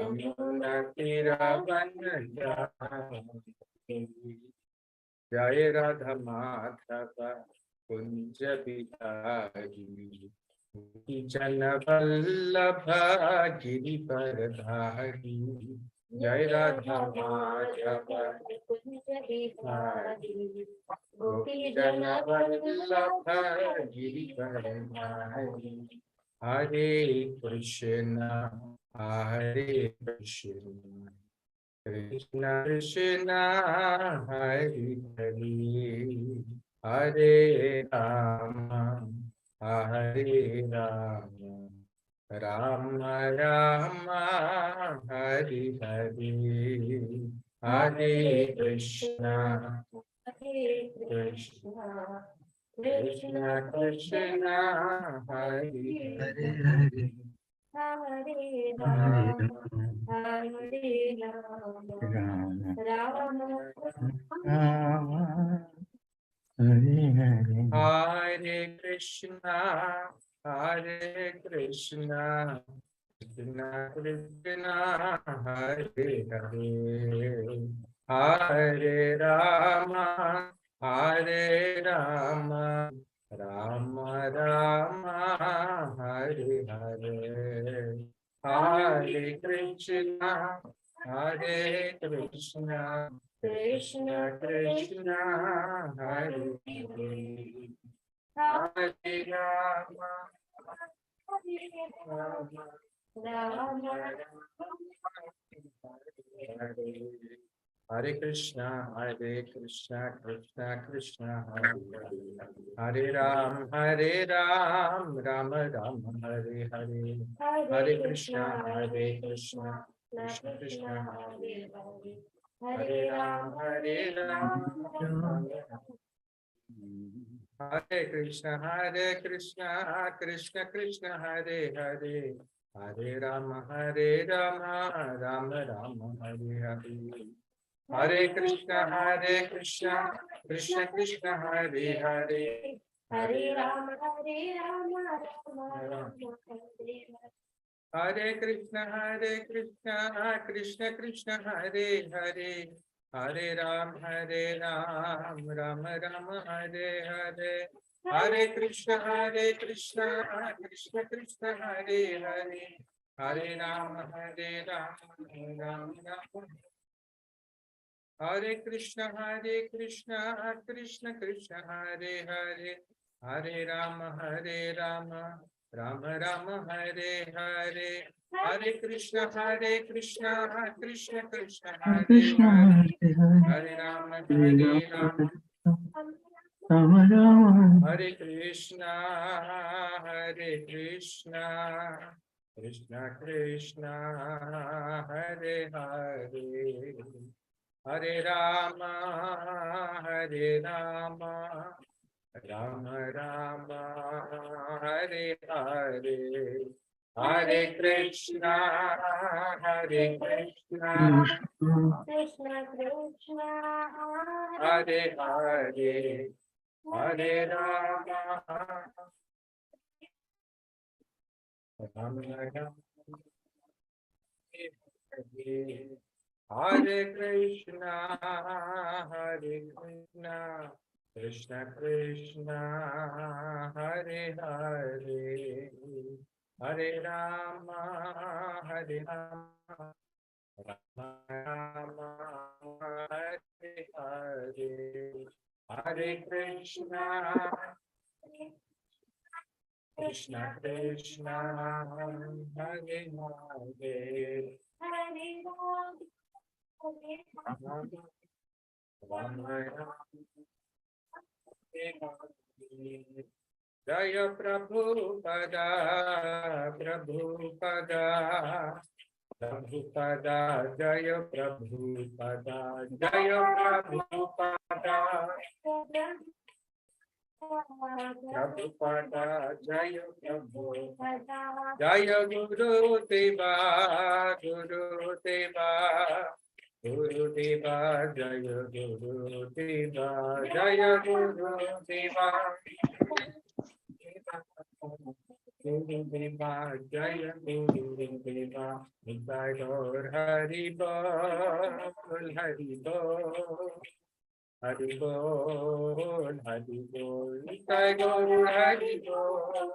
यमुना तीरावन जय राधा माधव कुंज बिहारी जन वल्लभ गिरिवरधारी जय राधा माधव कुंज बिहारी गोपी जन वल्लभ गिरिवरधारी हरे कृष्ण कृष्ण कृष्ण हरे हरे हरे राम राम राम हरे हरे हरे कृष्ण कृष्ण कृष्ण हरे हरे हरे हरे हरे हरे राम राम राम हरे हरे हरे कृष्णा कृष्णा कृष्णा हरे हरे हरे राम राम राम राम हरे हरे हरे कृष्णा कृष्णा कृष्ण हरे हरे हरे राम राम हरे कृष्णा कृष्णा कृष्ण हरे हरे राम राम राम हरे हरे हरे कृष्णा कृष्णा कृष्ण हरे हरे राम हरे कृष्णा कृष्ण कृष्ण हरे हरे हरे राम राम राम हरे हरे हरे कृष्णा कृष्ण कृष्ण हरे हरे हरे राम राम राम हरे हरे कृष्ण कृष्ण कृष्ण हरे हरे हरे राम राम राम हरे हरे हरे कृष्ण कृष्ण कृष्ण हरे हरे हरे राम राम राम हरे कृष्ण कृष्ण कृष्ण हरे हरे हरे राम राम राम हरे हरे हरे कृष्ण कृष्ण कृष्ण हरे कृष्ण हरे हरे हरे हरे राम राम राम हरे कृष्ण कृष्ण कृष्ण हरे हरे हरे राम राम राम हरे हरे हरे कृष्णा कृष्ण कृष्ण हरे हरे हरे राम राम राम हरे कृष्णा कृष्ण कृष्ण हरे हरे हरे राम राम राम हरे हरे हरे कृष्णा कृष्ण कृष्ण हरे हरे हरे राम राम जय प्रभुपदा प्रभुपदा जय प्रभुपदा प्रभुपदा जय प्रभुपदा जय गुरुदेवा गुरुदेवा जय गुरुदेवा जय गुरुदेवा Gurudeva, Jaya Gurudeva, Nitai Gaur Hari Bol, Hari Bol, Hari Bol, Hari Bol, Nitai Gaur Hari Bol,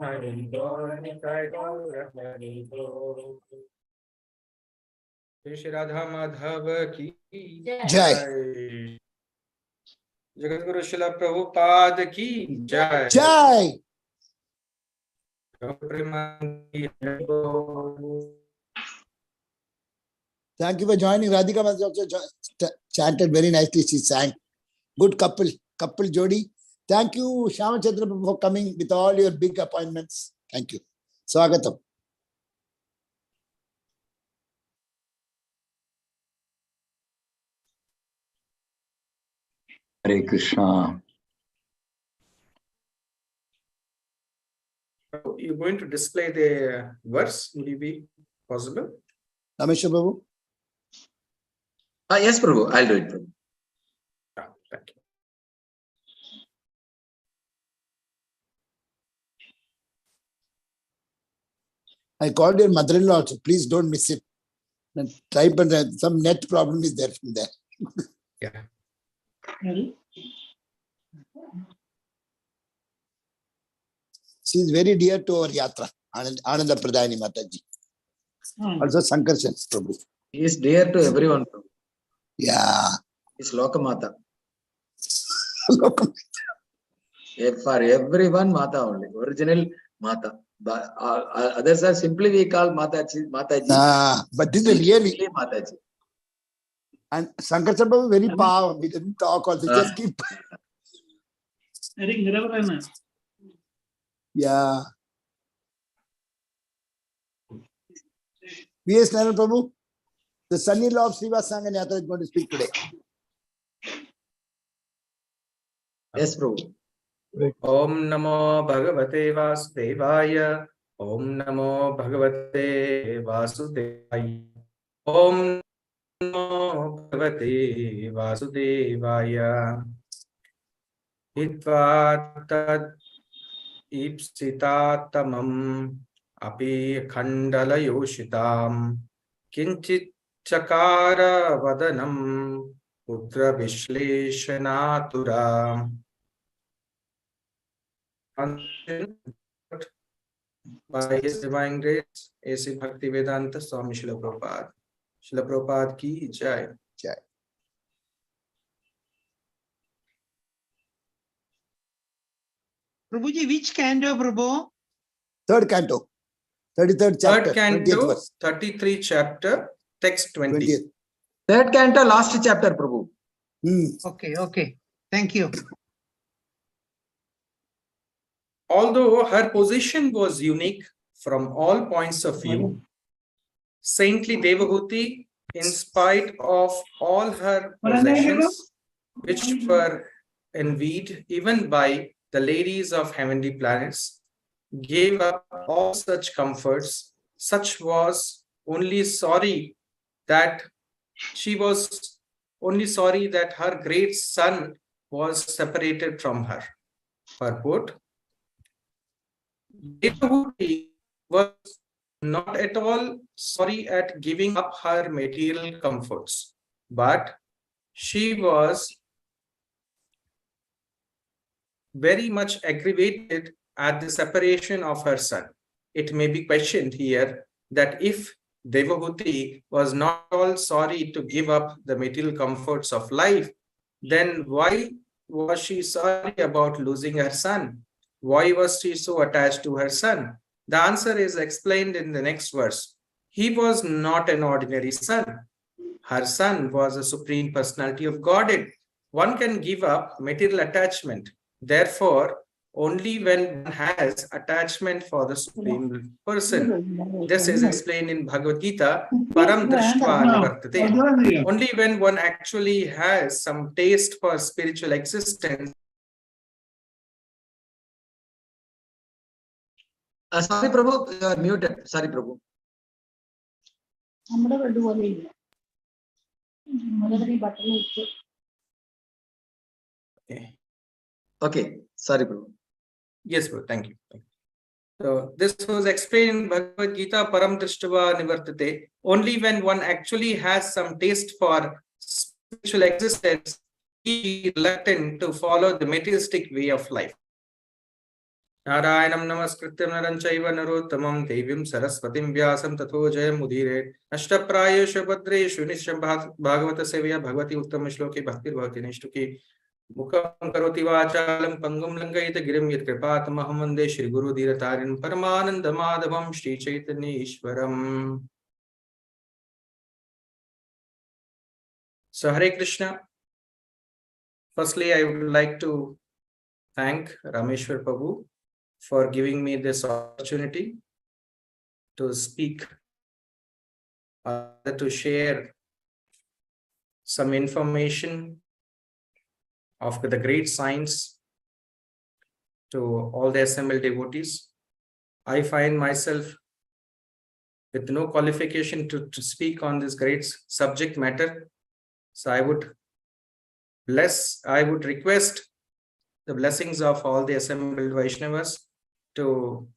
Hari Bol, Nitai Gaur Hari Bol. Shri Radha Madhav की जय। जगतगुरु शिला प्रभुपाद की जय। जय। Thank you for joining. Radhika was also chanted very nicely. She sang. Good couple jodi. Thank you, Shyamachandra, for coming with all your big appointments. Thank you. Swagatam. Hare Krishna. You're going to display the verse? Would it be possible? Rameswar Prabhu. Yes, Prabhu. I'll do it, Prabhu. Thank you. I called your mother-in-law also. Please don't miss it. Type and some net problem is there from there. Yeah. She is very dear to our yatra. Ananda Pradhani Mataji. Also Sankarshan Prabhu. He is dear to everyone, Prabhu. Yeah. He is Lokamata. For everyone, Mata only. Original Mata. But others are simply we call Mataji. But this is really Mataji. And Sankarshan Prabhu very powerful. We didn't talk also. Just keep. Yeah. V.S. Narayan Prabhu, the son-in-law of Srivas Sangha Yatra is going to speak today. Yes, Prabhu. Om Namo Bhagavate Vasudevaya. Om Namo Bhagavate Vasudevaya. Om Namo Bhagavate Vasudevaya. Hitva tad ipsitatamam api khandalayoshitam kinchit chakara vadanam putra vishleshanatura. By His Divine Grace, A.C. Bhaktivedanta Swami Srila Prabhupada. Srila Prabhupada ki jai. Jai. Prabhuji, which canto, Prabhu? Third canto, 33rd chapter, Third canto, 20th verse. 33 chapter, text 20. 20th. Third canto, last chapter, Prabhu. Okay. Thank you. Although her position was unique from all points of view, saintly Devahuti, in spite of all her possessions, which were envied even by the ladies of heavenly planets, gave up all such comforts. Such was only sorry that she was only sorry that her great son was separated from her. Purport: Devahuti was not at all sorry at giving up her material comforts, but she was very much aggravated at the separation of her son. It may be questioned here that if Devahuti was not all sorry to give up the material comforts of life, then why was she sorry about losing her son? Why was she so attached to her son? The answer is explained in the next verse. He was not an ordinary son. Her son was a supreme personality of Godhead. One can give up material attachment. Therefore, only when one has attachment for the Supreme Person. This is explained in Bhagavad Gita, Param Drishtva Nivartate. Only when one actually has some taste for spiritual existence. Sorry, Prabhu, you are muted. Sorry, Prabhu. Okay. Sorry, Prabhu. Yes, bro. Thank you. So this was explained in Bhagavad Gita, Param Drishtava Nivartate. Only when one actually has some taste for spiritual existence, he is reluctant to follow the materialistic way of life. Narayanam namaskrityam naram chaiva narottamam devim saraswatim vyasam tatho jayam udire ashtaprayeshu bhadreshu nisham bhagavata sevya bhagavati uttama shloke bhaktir bhakti nishtuki मुखं करोति वाचालं पंगुं लंघयति गिरिं यत्कृपातमहं वन्दे श्रीगुरुधीरतारिणं परमानन्दमाधवं श्रीचैतन्येश्वरम्. So Hare Krishna. Firstly, I would like to thank Rameswar Prabhu for giving me this opportunity to speak, to share some information of the great science to all the assembled devotees. I find myself with no qualification to speak on this great subject matter. So I would request the blessings of all the assembled Vaishnavas to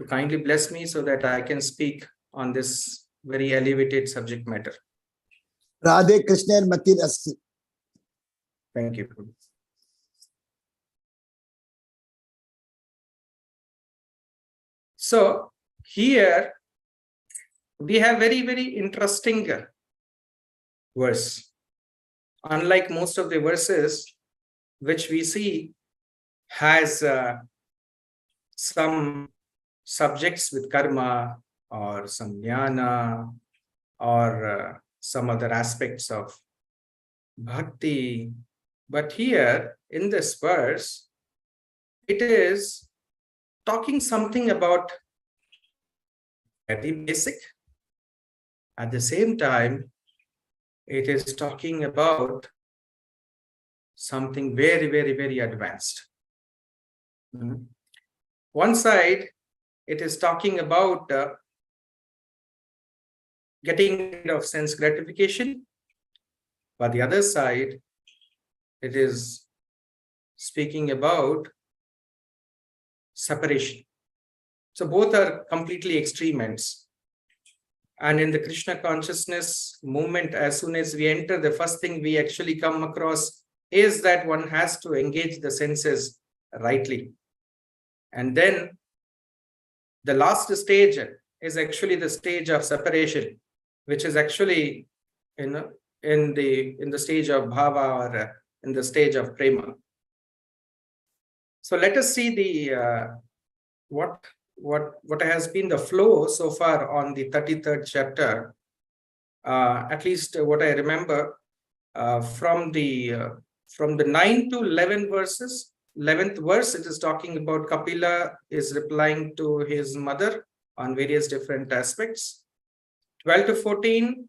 kindly bless me so that I can speak on this very elevated subject matter. Radhe Krishna Matir Asti. Thank you. So here we have very, very interesting verse. Unlike most of the verses which we see has some subjects with karma or some jnana or some other aspects of bhakti. But here in this verse, it is talking something about very basic. At the same time, it is talking about something very, very, very advanced. One side, it is talking about getting rid of sense gratification. But the other side, it is speaking about separation. So both are completely extreme ends. And in the Krishna consciousness movement, as soon as we enter, the first thing we actually come across is that one has to engage the senses rightly. And then the last stage is actually the stage of separation, which is actually in the stage of bhava or in the stage of prema. So let us see the what has been the flow so far on the 33rd chapter. At least what I remember from the 9 to 11 verses. 11th verse, it is talking about Kapila is replying to his mother on various different aspects. 12 to 14,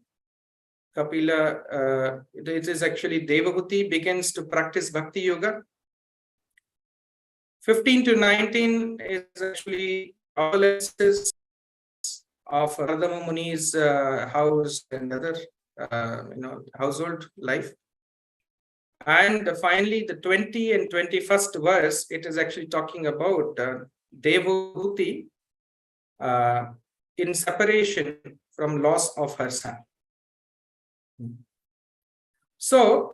Kapila, it is actually Devahuti begins to practice Bhakti Yoga. 15 to 19 is actually opulences of Radhama Muni's house and other household life. And finally, the 20 and 21st verse, it is actually talking about Devahuti in separation from loss of her son. So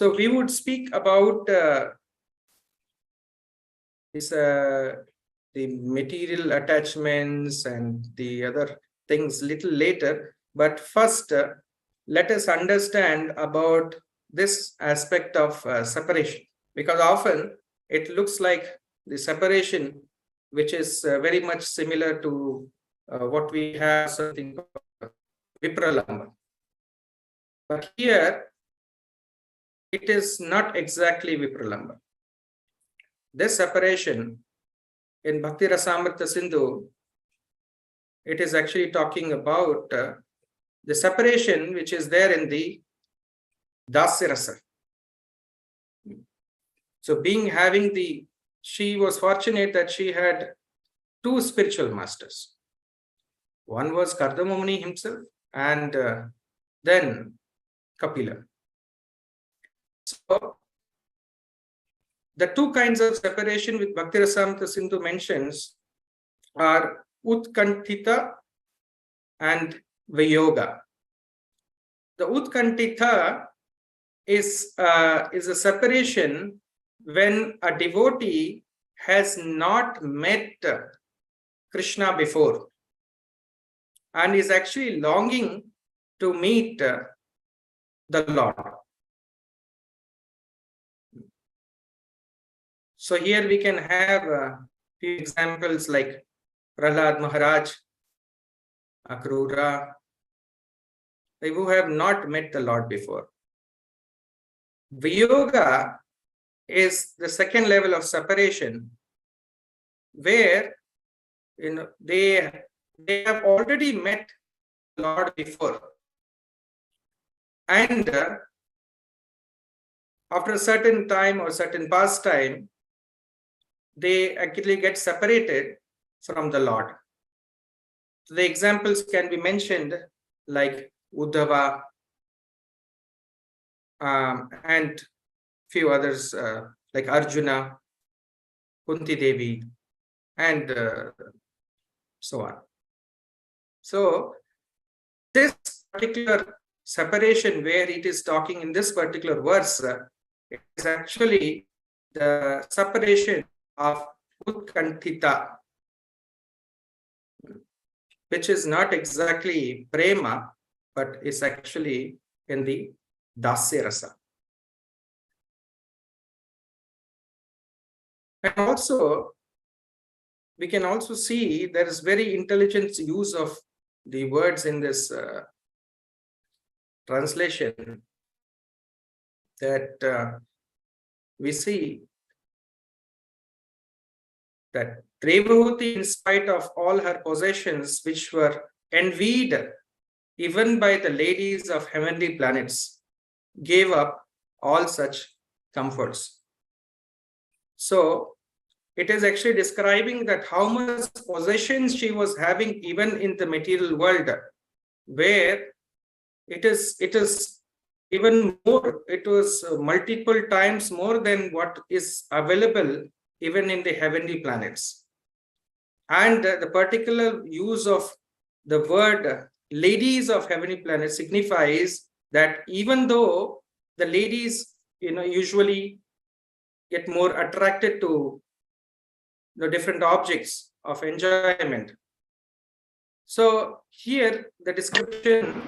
we would speak about the material attachments and the other things little later. But first, let us understand about this aspect of separation, because often it looks like the separation, which is very much similar to what we have something called Vipralamba. But here, it is not exactly Vipralamba. This separation in Bhakti Rasamrita Sindhu, it is actually talking about the separation which is there in the Dasya Rasa. So she was fortunate that she had two spiritual masters. One was Kardama Muni himself and then Kapila. So the two kinds of separation which Bhakti Rasamrita Sindhu mentions are Utkantita and Viyoga. The Utkantita is a separation when a devotee has not met Krishna before and is actually longing to meet the Lord. So here we can have a few examples like Prahlad Maharaj, Akrura, who have not met the Lord before. Viyoga is the second level of separation where they have already met the Lord before. And after a certain time or certain past time, they actually get separated from the Lord. So the examples can be mentioned like Uddhava and few others like Arjuna, Kunti Devi, and so on. So this particular separation where it is talking in this particular verse is actually the separation of Utkantita, which is not exactly prema, but is actually in the dasya rasa. And also, we can also see there is very intelligent use of the words in this translation, that we see that Devahuti, in spite of all her possessions, which were envied even by the ladies of heavenly planets, gave up all such comforts. So it is actually describing that how much possessions she was having even in the material world, where it is even more, it was multiple times more than what is available even in the heavenly planets. And the particular use of the word ladies of heavenly planets signifies that even though the ladies usually get more attracted to the different objects of enjoyment, so here the description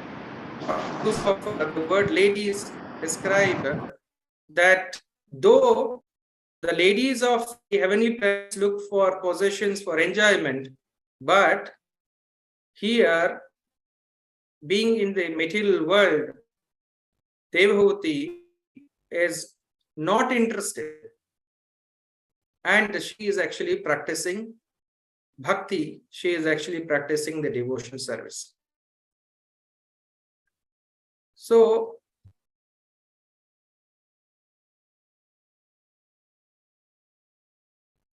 of the word ladies describe that though the ladies of the heavenly planets look for possessions for enjoyment, but here, being in the material world, Devahuti is not interested, and she is actually practicing bhakti. She is actually practicing the devotion service. So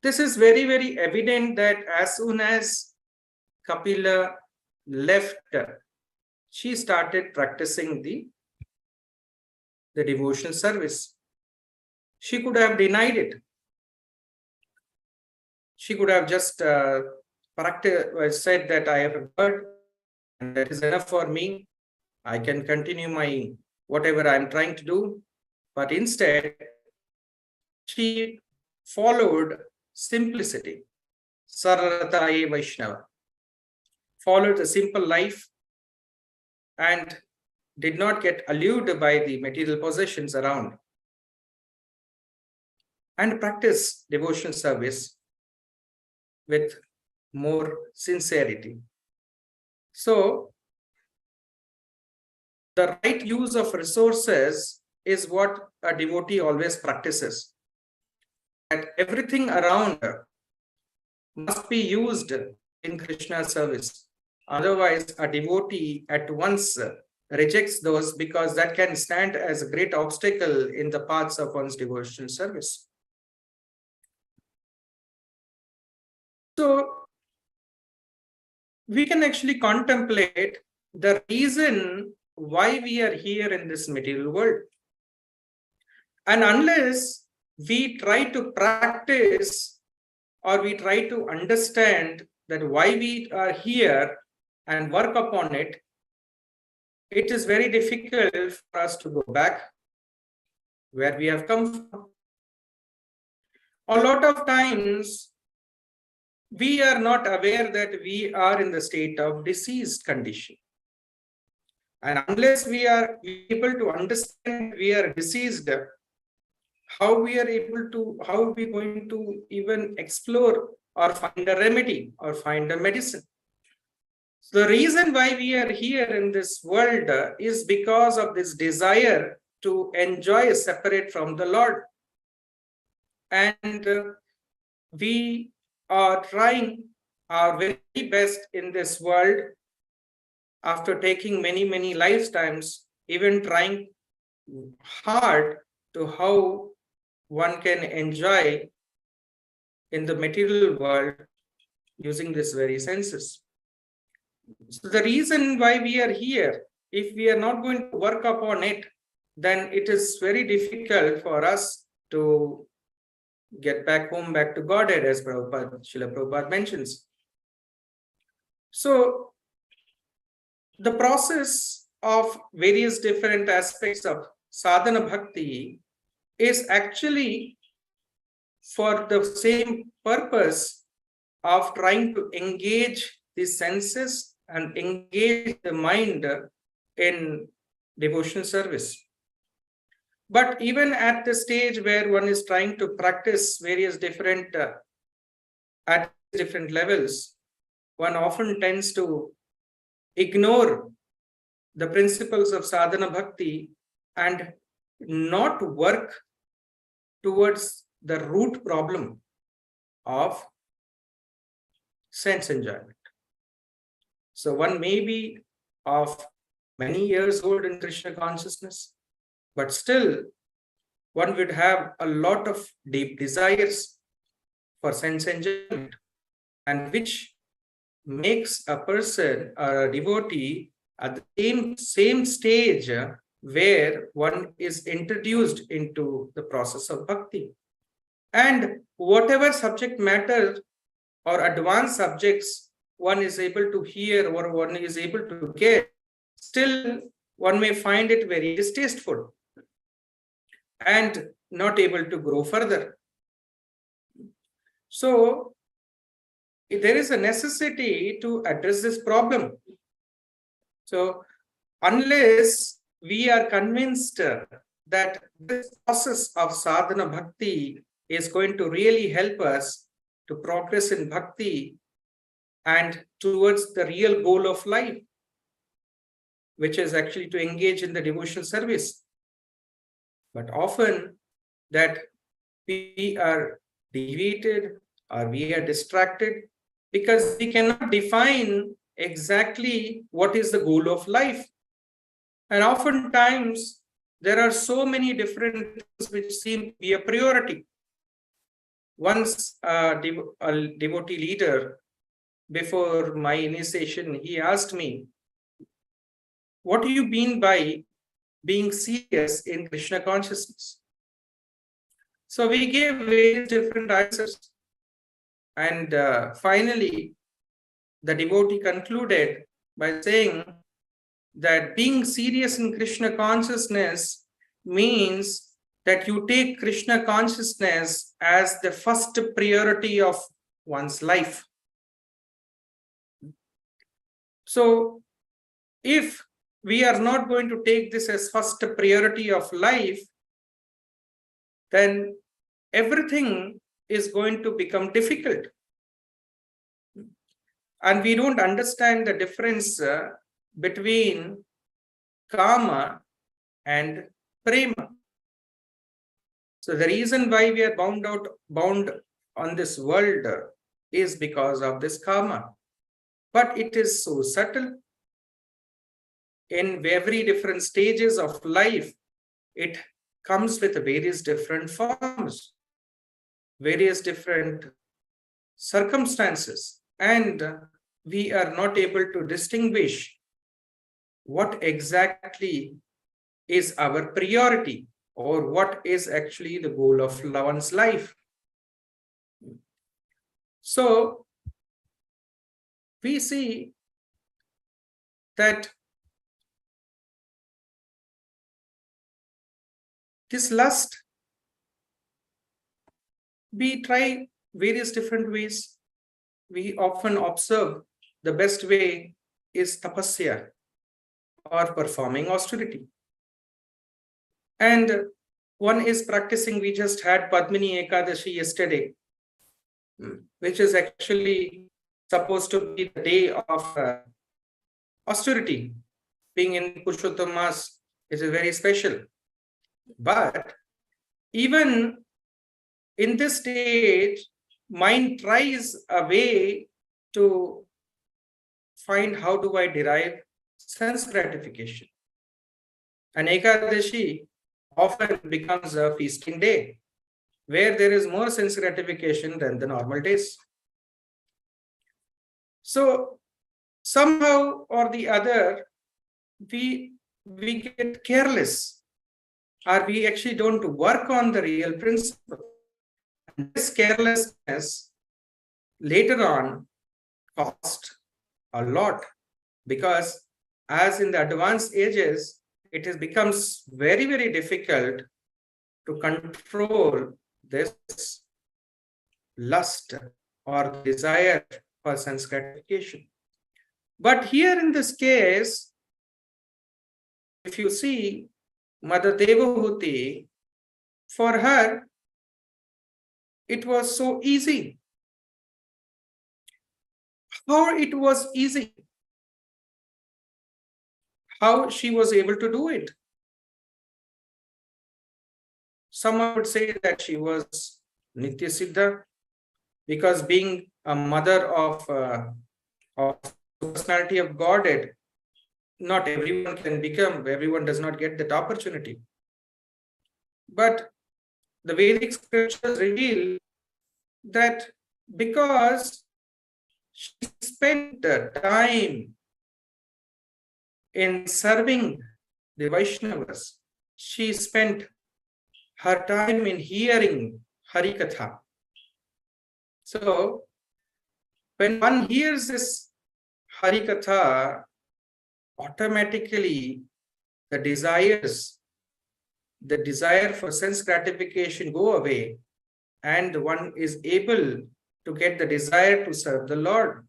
this is very, very evident that as soon as Kapila left, she started practicing the devotional service. She could have denied it. She could have just said that I have heard and that is enough for me. I can continue my whatever I'm trying to do. But instead, she followed simplicity, Sararataye Vaishnava, followed a simple life and did not get allured by the material possessions around, and practice devotional service with more sincerity. So the right use of resources is what a devotee always practices. And everything around must be used in Krishna's service. Otherwise, a devotee at once rejects those, because that can stand as a great obstacle in the paths of one's devotional service. So we can actually contemplate the reason why we are here in this material world. And unless we try to practice or we try to understand that why we are here and work upon it, it is very difficult for us to go back where we have come from. A lot of times, we are not aware that we are in the state of diseased condition. And unless we are able to understand we are diseased, how we are we going to even explore or find a remedy or find a medicine? So the reason why we are here in this world is because of this desire to enjoy separate from the Lord. And we are trying our very best in this world after taking many lifetimes, even trying hard to how one can enjoy in the material world using these very senses. So the reason why we are here, if we are not going to work upon it, then it is very difficult for us to get back home, back to Godhead, as Srila Prabhupada mentions. So the process of various different aspects of sadhana bhakti is actually for the same purpose of trying to engage the senses and engage the mind in devotional service. But even at the stage where one is trying to practice various different at different levels, one often tends to ignore the principles of sadhana bhakti and not work towards the root problem of sense enjoyment. So one may be of many years old in Krishna consciousness, but still one would have a lot of deep desires for sense enjoyment, and which makes a person or a devotee at the same stage where one is introduced into the process of bhakti. And whatever subject matter or advanced subjects one is able to hear or one is able to get, still one may find it very distasteful and not able to grow further. So there is a necessity to address this problem. So unless we are convinced that this process of sadhana bhakti is going to really help us to progress in bhakti and towards the real goal of life, which is actually to engage in the devotional service. But often that we are deviated or we are distracted because we cannot define exactly what is the goal of life. And oftentimes there are so many different things which seem to be a priority. Once a devotee leader, before my initiation, he asked me, what do you mean by being serious in Krishna consciousness? So we gave various different answers. And finally, the devotee concluded by saying that being serious in Krishna consciousness means that you take Krishna consciousness as the first priority of one's life. So if we are not going to take this as first priority of life, then everything is going to become difficult. And we don't understand the difference between kama and prema. So the reason why we are bound on this world is because of this karma. But it is so subtle. In very different stages of life, it comes with various different forms, various different circumstances, and we are not able to distinguish what exactly is our priority or what is actually the goal of one's life. So we see that this lust, we try various different ways. We often observe the best way is tapasya, or performing austerity. And one is practicing, we just had Padmini Ekadashi yesterday, which is actually supposed to be the day of austerity. Being in Purushottam Mas is very special. But even in this stage, mind tries a way to find how do I derive sense gratification. And Ekadashi often becomes a feasting day, where there is more sense gratification than the normal days. So somehow or the other, we get careless, or we actually don't work on the real principle. And this carelessness later on cost a lot, because as in the advanced ages, it becomes very, very difficult to control this lust or desire for sense gratification. But here in this case, if you see Mother Devahuti, for her, it was so easy. How it was easy? How she was able to do it? Someone would say that she was Nitya Siddha, because being a mother of personality of Godhead, not everyone can become, everyone does not get that opportunity. But the Vedic scriptures reveal that because she spent the time in serving the Vaishnavas, she spent her time in hearing Harikatha. So when one hears this Harikatha, automatically the desire for sense gratification go away, and one is able to get the desire to serve the Lord.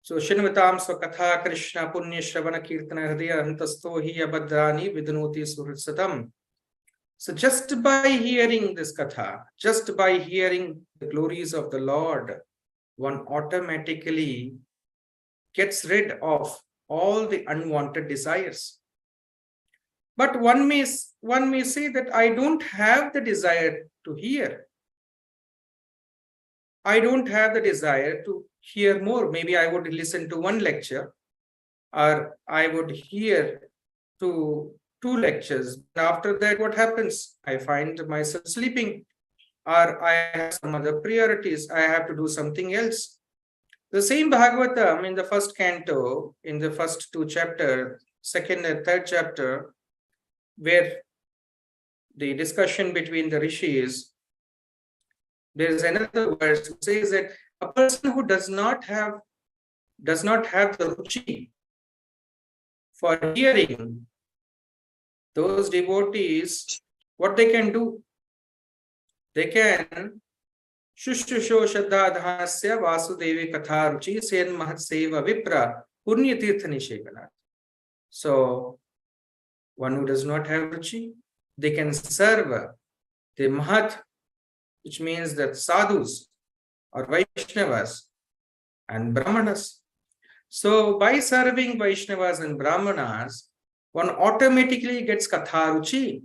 So Shinvatam Swakatha Krishna Punya Shravana Kirtana Hridaya Antasto Hi Abhadrani Vidnoti Suhritsatam. So just by hearing this katha, just by hearing the glories of the Lord, one automatically gets rid of all the unwanted desires. But one may say that I don't have the desire to hear. I don't have the desire to hear more. Maybe I would listen to one lecture, or I would hear to 2 lectures. After that, what happens? I find myself sleeping, or I have some other priorities. I have to do something else. The same Bhagavatam in the first canto, in the first 2 chapters, second and third chapter, where the discussion between the rishis, there is another verse which says that a person who does not have the ruchi for hearing, those devotees, what they can do? They can Shushusho Shraddha Vasudevi Katha Ruchi Sen Mahat Seva Vipra Punya Tirtha Nishegana. So one who does not have ruchi, they can serve the Mahat, which means that sadhus or Vaishnavas and Brahmanas. So by serving Vaishnavas and Brahmanas, one automatically gets Katha Ruchi.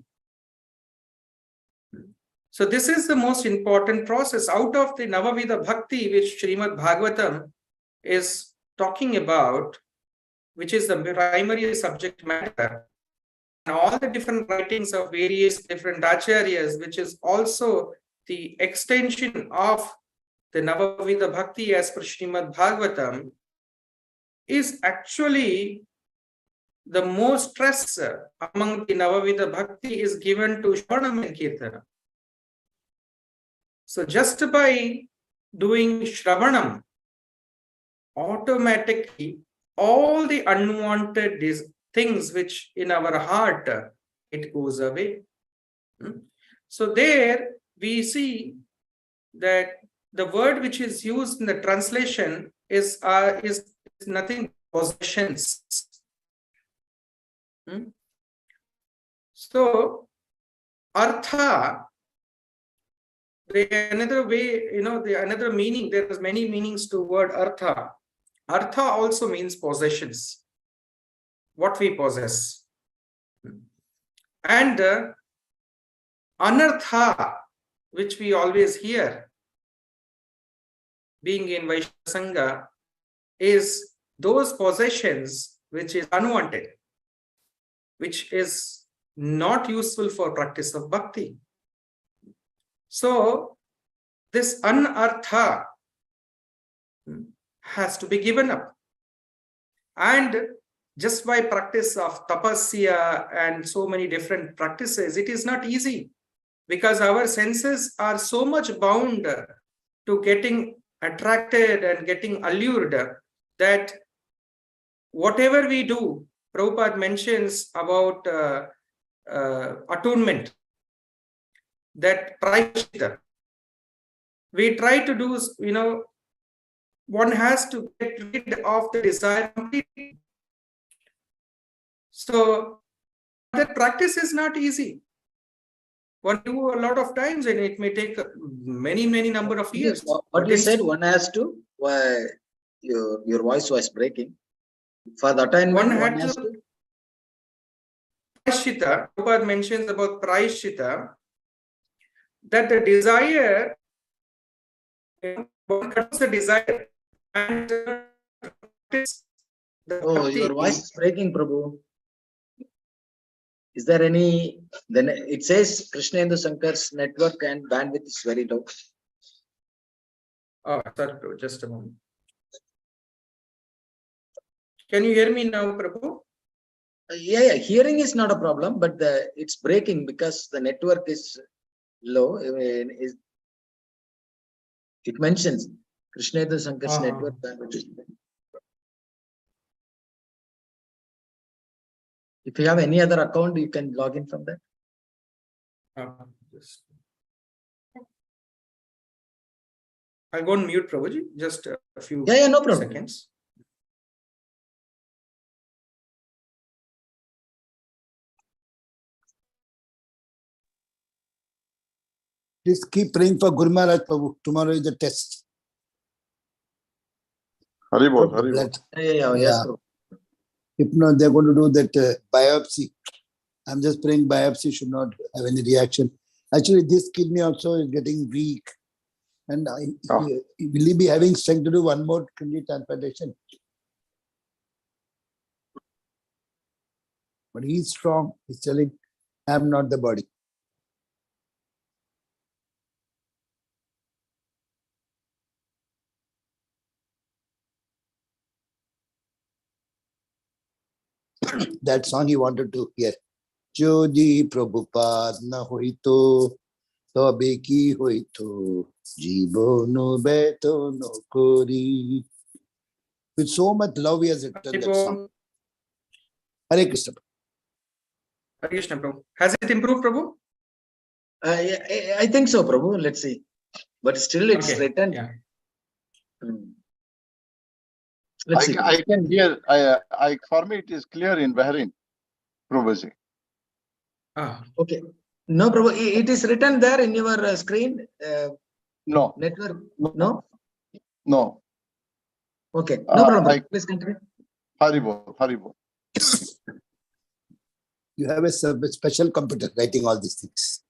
So this is the most important process out of the Navavida Bhakti, which Srimad Bhagavatam is talking about, which is the primary subject matter. And all the different writings of various different acharyas, which is also the extension of the Navavida Bhakti as per Srimad Bhagavatam, is actually the most stress among the Navavida Bhakti is given to Shravanam and Kirtana. So just by doing Shravanam, automatically all the unwanted things which in our heart, it goes away. So there we see that the word which is used in the translation is nothing but possessions. So artha, another way, another meaning, there is many meanings to word artha. Artha also means possessions, what we possess. And anartha, which we always hear, being in Vaishnava Sangha, is those possessions which is unwanted, which is not useful for practice of bhakti. So this anartha has to be given up. And just by practice of tapasya and so many different practices, it is not easy, because our senses are so much bound to getting attracted and getting allured that whatever we do, Prabhupada mentions about atonement, that prayashita, we try to do, one has to get rid of the desire completely. So that practice is not easy. One do a lot of times, and it may take many number of years. What you said, one has to, why your voice was breaking. For the attainment, One one had has to. to. Prayashita, Prabhupada mentions about prayashita, that the desire, one cuts the desire and practice the Oh, bhakti. your voice is breaking, Prabhu. Is there any, then it says Krishnendu Sankar's network and bandwidth is very low. Oh, sorry, Prabhu, just a moment. Can you hear me now, Prabhu? Yeah, hearing is not a problem, but it's breaking because the network is low. It mentions Krishnendu Sankar's network bandwidth is low. If you have any other account, you can log in from that. I'll go on mute, Prabhuji, just a few Yeah, no problem. seconds. Please keep praying for Guru Maharaj Prabhu. Tomorrow is the test. Haribol, Haribol. Blood. Yes, Yeah. Prabhu. If not, they're going to do that biopsy. I'm just praying biopsy should not have any reaction. Actually, this kidney also is getting weak. And will he be having strength to do one more kidney transplantation? But he's strong. He's telling, I'm not the body. That song he wanted to hear. Jodi Prabhupada na hoito, tobe ki hoito, jibo no beto no kori. With so much love, he has written that song. Hare Krishna. Hare Krishna, Prabhu. Has it improved, Prabhu? I think so, Prabhu. Let's see. But still, it's Okay, written. yeah. Let's see. I can hear, for me it is clear in Bahrain, Prabhuji. Okay. No, Prabhu, it is written there in your screen. No. Network. No? No. Okay. No problem. I- Please continue. Haribol, Haribol. You have a special computer writing all these things.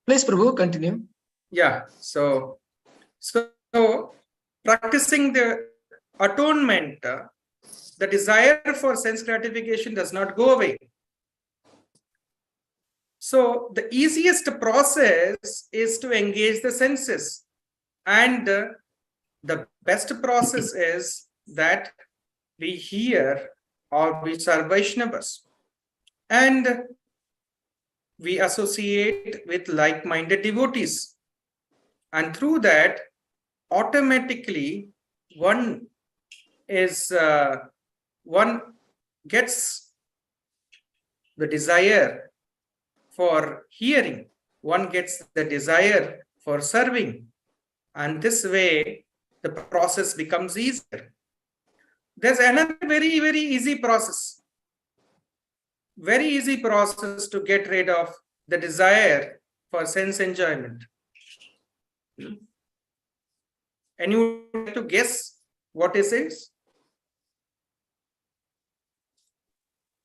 Please, Prabhu, continue. Yeah, so practicing the atonement, the desire for sense gratification does not go away. So the easiest process is to engage the senses, and the best process is that we hear or we serve Vaishnavas and we associate with like-minded devotees. And through that, automatically one gets the desire for hearing, one gets the desire for serving, and this way the process becomes easier. There's another very easy process, very easy process to get rid of the desire for sense enjoyment. Anyone like to guess what is it?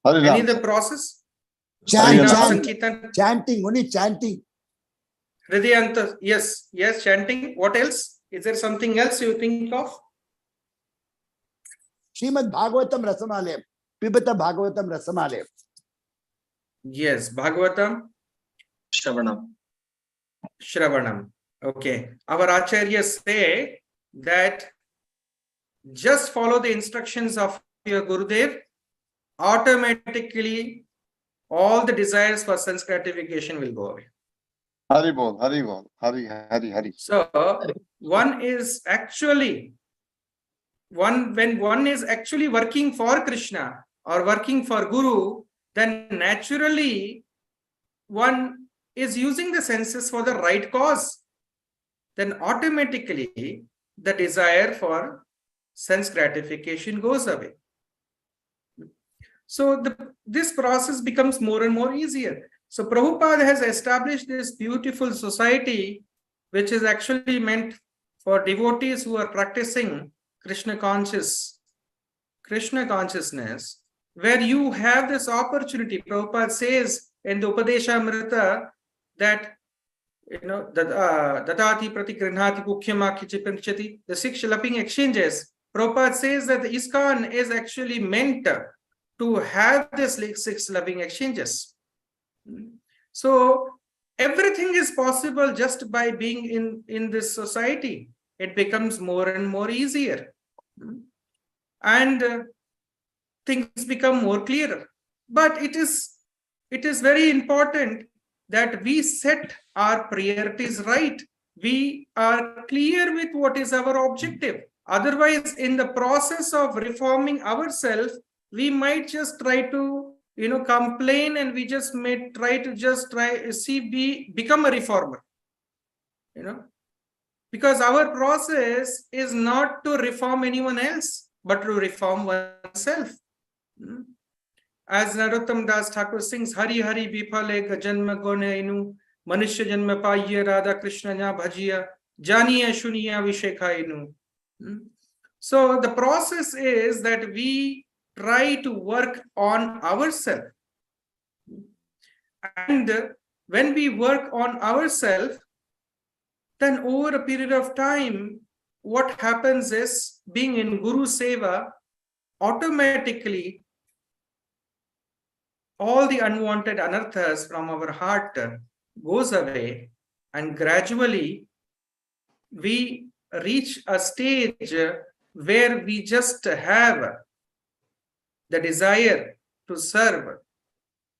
Any other process? Chant, Harinam chant, Sankirtan, chanting, only chanting. Hridayanta, yes, chanting. What else? Is there something else you think of? Srimad Bhagavatam Rasamalaya. Pibata Bhagavatam Rasamalaya. Yes, Bhagavatam, Shravanam. Okay. Our acharyas say that just follow the instructions of your Gurudev, automatically all the desires for sense gratification will go away. Hari bol, Hari bol, Hari. So one is actually, when one is actually working for Krishna or working for Guru, then naturally one is using the senses for the right cause. Then automatically the desire for sense gratification goes away. So this process becomes more and more easier. So Prabhupada has established this beautiful society, which is actually meant for devotees who are practicing Krishna consciousness, where you have this opportunity. Prabhupada says in the Upadeshamrita that, Dadati Pratikrinhati Gukhyamaki Chipinchati, the 6 loving exchanges. Prabhupada says that the ISKCON is actually meant to have this 6 loving exchanges. So everything is possible just by being in this society. It becomes more and more easier. And things become more clearer. But it is very important that we set our priorities right. We are clear with what is our objective. Otherwise, in the process of reforming ourselves, we might just try to complain, and we just may try to become a reformer, because our process is not to reform anyone else, but to reform oneself. As Narottam Das Thakur sings, Hari Hari Bifale Janma Gonainu, Manushya Janma Paiya Radha Krishna Nya Bhajiya, Janiya Shuniya Vishekhainu. So the process is that we try to work on ourselves. And when we work on ourselves, then over a period of time, what happens is, being in Guru Seva, automatically all the unwanted anarthas from our heart goes away, and gradually we reach a stage where we just have the desire to serve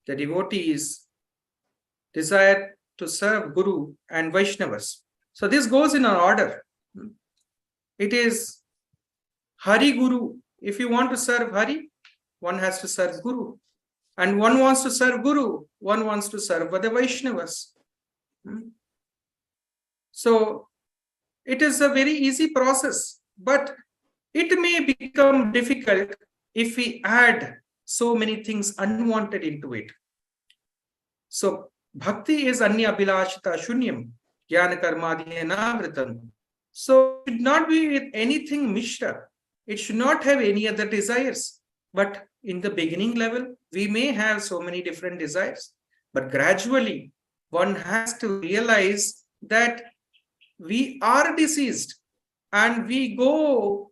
the devotees, desire to serve Guru and Vaishnavas. So this goes in an order. It is Hari Guru. If you want to serve Hari, one has to serve Guru. And one wants to serve Guru, one wants to serve the Vaishnavas. So it is a very easy process, but it may become difficult if we add so many things unwanted into it. So bhakti is anya abhilashita shunyam, jnana karmadhyena vritam. So it should not be with anything mishra. It should not have any other desires. But in the beginning level, we may have so many different desires. But gradually, one has to realize that we are deceased and we go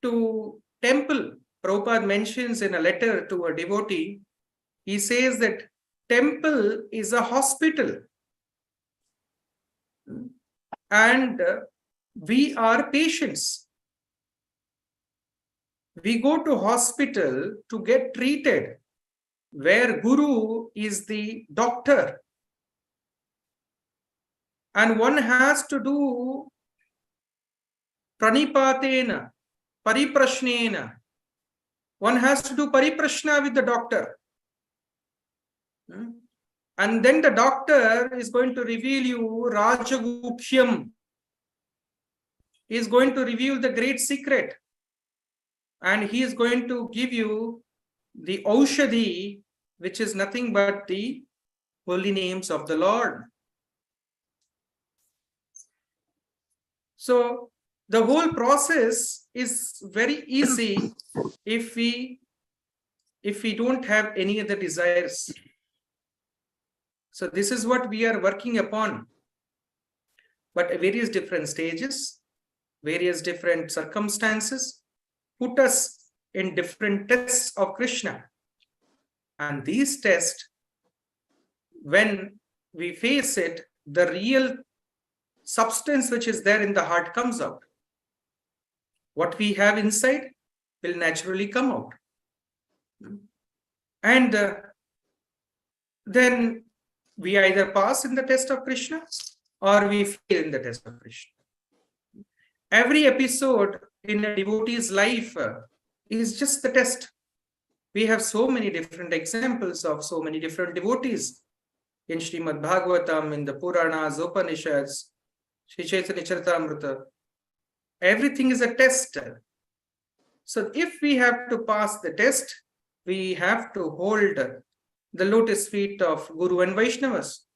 to temple. Prabhupada mentions in a letter to a devotee, he says that temple is a hospital and we are patients. We go to hospital to get treated, where Guru is the doctor. And one has to do pranipatena, pariprashnena. One has to do pariprashna with the doctor. And then the doctor is going to reveal you Rajagupshyam. He is going to reveal the great secret. And he is going to give you the Aushadhi, which is nothing but the holy names of the Lord. So the whole process is very easy if we don't have any other desires. So this is what we are working upon. But at various different stages, various different circumstances put us in different tests of Krishna. And these tests, when we face it, the real substance which is there in the heart comes out. What we have inside will naturally come out. And then we either pass in the test of Krishna or we fail in the test of Krishna. Every episode in a devotee's life is just the test. We have so many different examples of so many different devotees in Srimad Bhagavatam, in the Puranas, Upanishads, Sri Chaitanya Charitamrita. Everything is a test. So if we have to pass the test, we have to hold the lotus feet of Guru and Vaishnavas.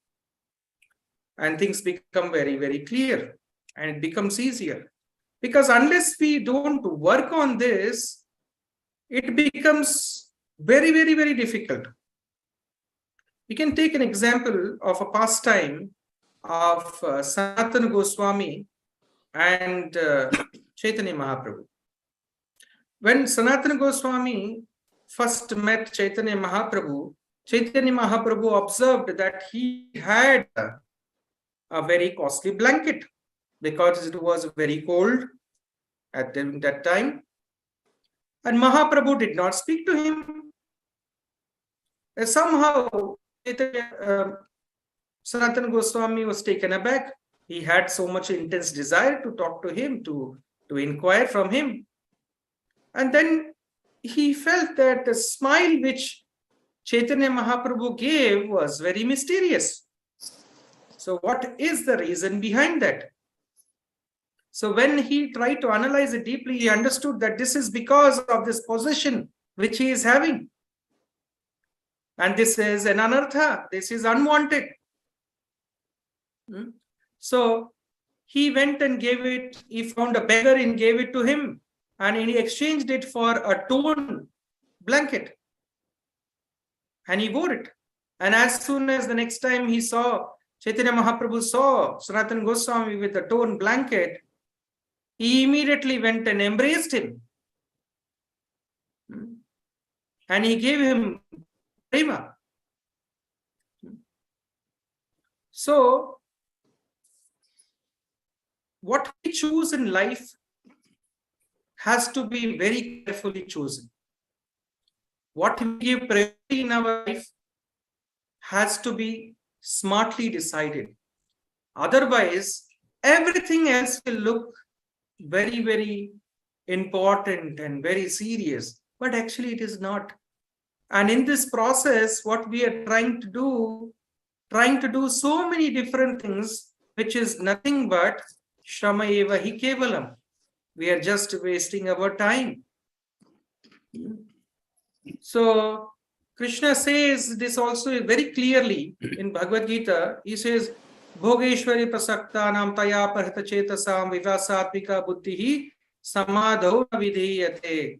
And things become very, very clear and it becomes easier. Because unless we don't work on this, it becomes very, very, very difficult. We can take an example of a pastime of Sanatana Goswami and Chaitanya Mahaprabhu. When Sanatana Goswami first met Chaitanya Mahaprabhu observed that he had a very costly blanket because it was very cold at that time. And Mahaprabhu did not speak to him. Somehow, Sanatana Goswami was taken aback. He had so much intense desire to talk to him, to inquire from him. And then he felt that the smile which Chaitanya Mahaprabhu gave was very mysterious. So what is the reason behind that? So when he tried to analyze it deeply, he understood that this is because of this position which he is having. And this is an anartha, this is unwanted. So he went and gave it, he found a beggar and gave it to him. And he exchanged it for a torn blanket. And he wore it. And as soon as the next time he saw, Chaitanya Mahaprabhu saw Sanatana Goswami with a torn blanket, he immediately went and embraced him. And he gave him prema. So, what we choose in life has to be very carefully chosen. What we give priority in our life has to be smartly decided. Otherwise, everything else will look very, very important and very serious, but actually it is not. And in this process, what we are trying to do so many different things, which is nothing but Shrama eva hi kevalam. We are just wasting our time. So Krishna says this also very clearly in Bhagavad Gita. He says, Bhogeshwari prasaktanam taya parhita chetasam vivasatmika buddhihi samadho vidhiyate.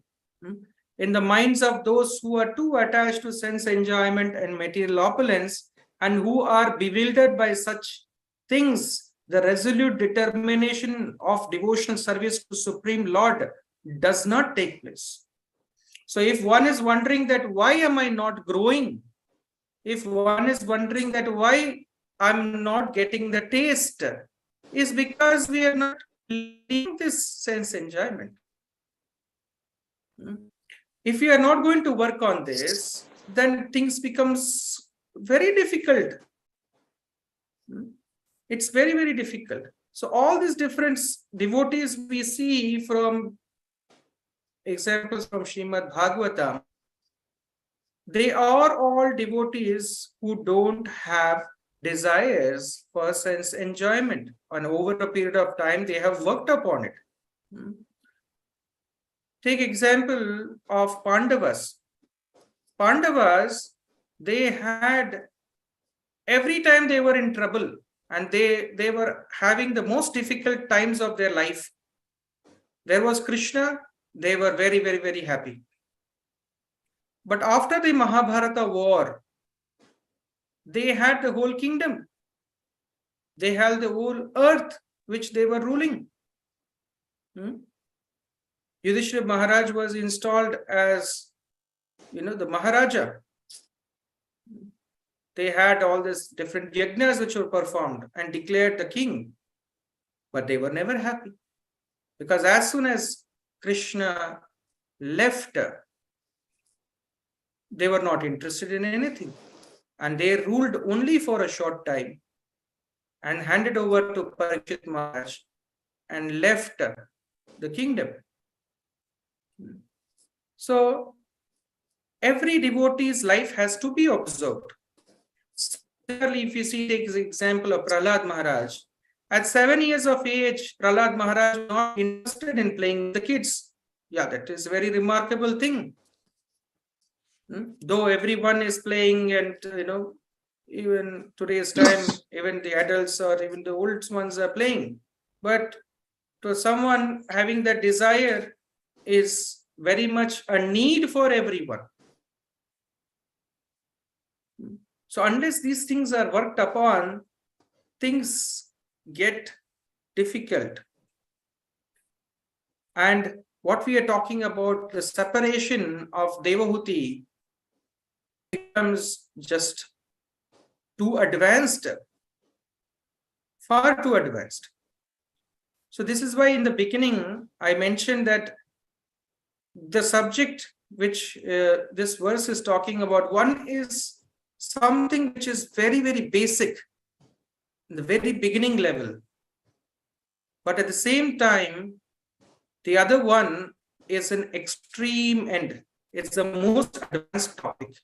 In the minds of those who are too attached to sense enjoyment and material opulence and who are bewildered by such things, the resolute determination of devotional service to Supreme Lord does not take place. So if one is wondering that why am I not growing? If one is wondering that why I'm not getting the taste, is because we are not leaving this sense enjoyment. If you are not going to work on this, then things becomes very difficult. It's very, very difficult. So all these different devotees we see from examples from Srimad Bhagavatam, they are all devotees who don't have desires for sense enjoyment. And over a period of time, they have worked upon it. Take example of Pandavas. Pandavas, they had, every time they were in trouble and they were having the most difficult times of their life, there was Krishna, they were very, very, very happy. But after the Mahabharata war, they had the whole kingdom. They had the whole earth which they were ruling. Yudhishthira Maharaj was installed as, the Maharaja. They had all these different yajnas which were performed and declared the king. But they were never happy. Because as soon as Krishna left, they were not interested in anything. And they ruled only for a short time and handed over to Parikshit Maharaj and left the kingdom. So every devotee's life has to be observed. Similarly, if you see the example of Prahlad Maharaj, at 7 years of age, Prahlad Maharaj was not interested in playing with the kids. Yeah, that is a very remarkable thing. Though everyone is playing, and even today's time, even the adults or even the old ones are playing. But to someone having that desire is very much a need for everyone. So unless these things are worked upon, things get difficult. And what we are talking about, the separation of Devahuti, becomes just too advanced, far too advanced. So this is why in the beginning, I mentioned that the subject which this verse is talking about, one is something which is very, very basic, the very beginning level. But at the same time, the other one is an extreme end. It's the most advanced topic.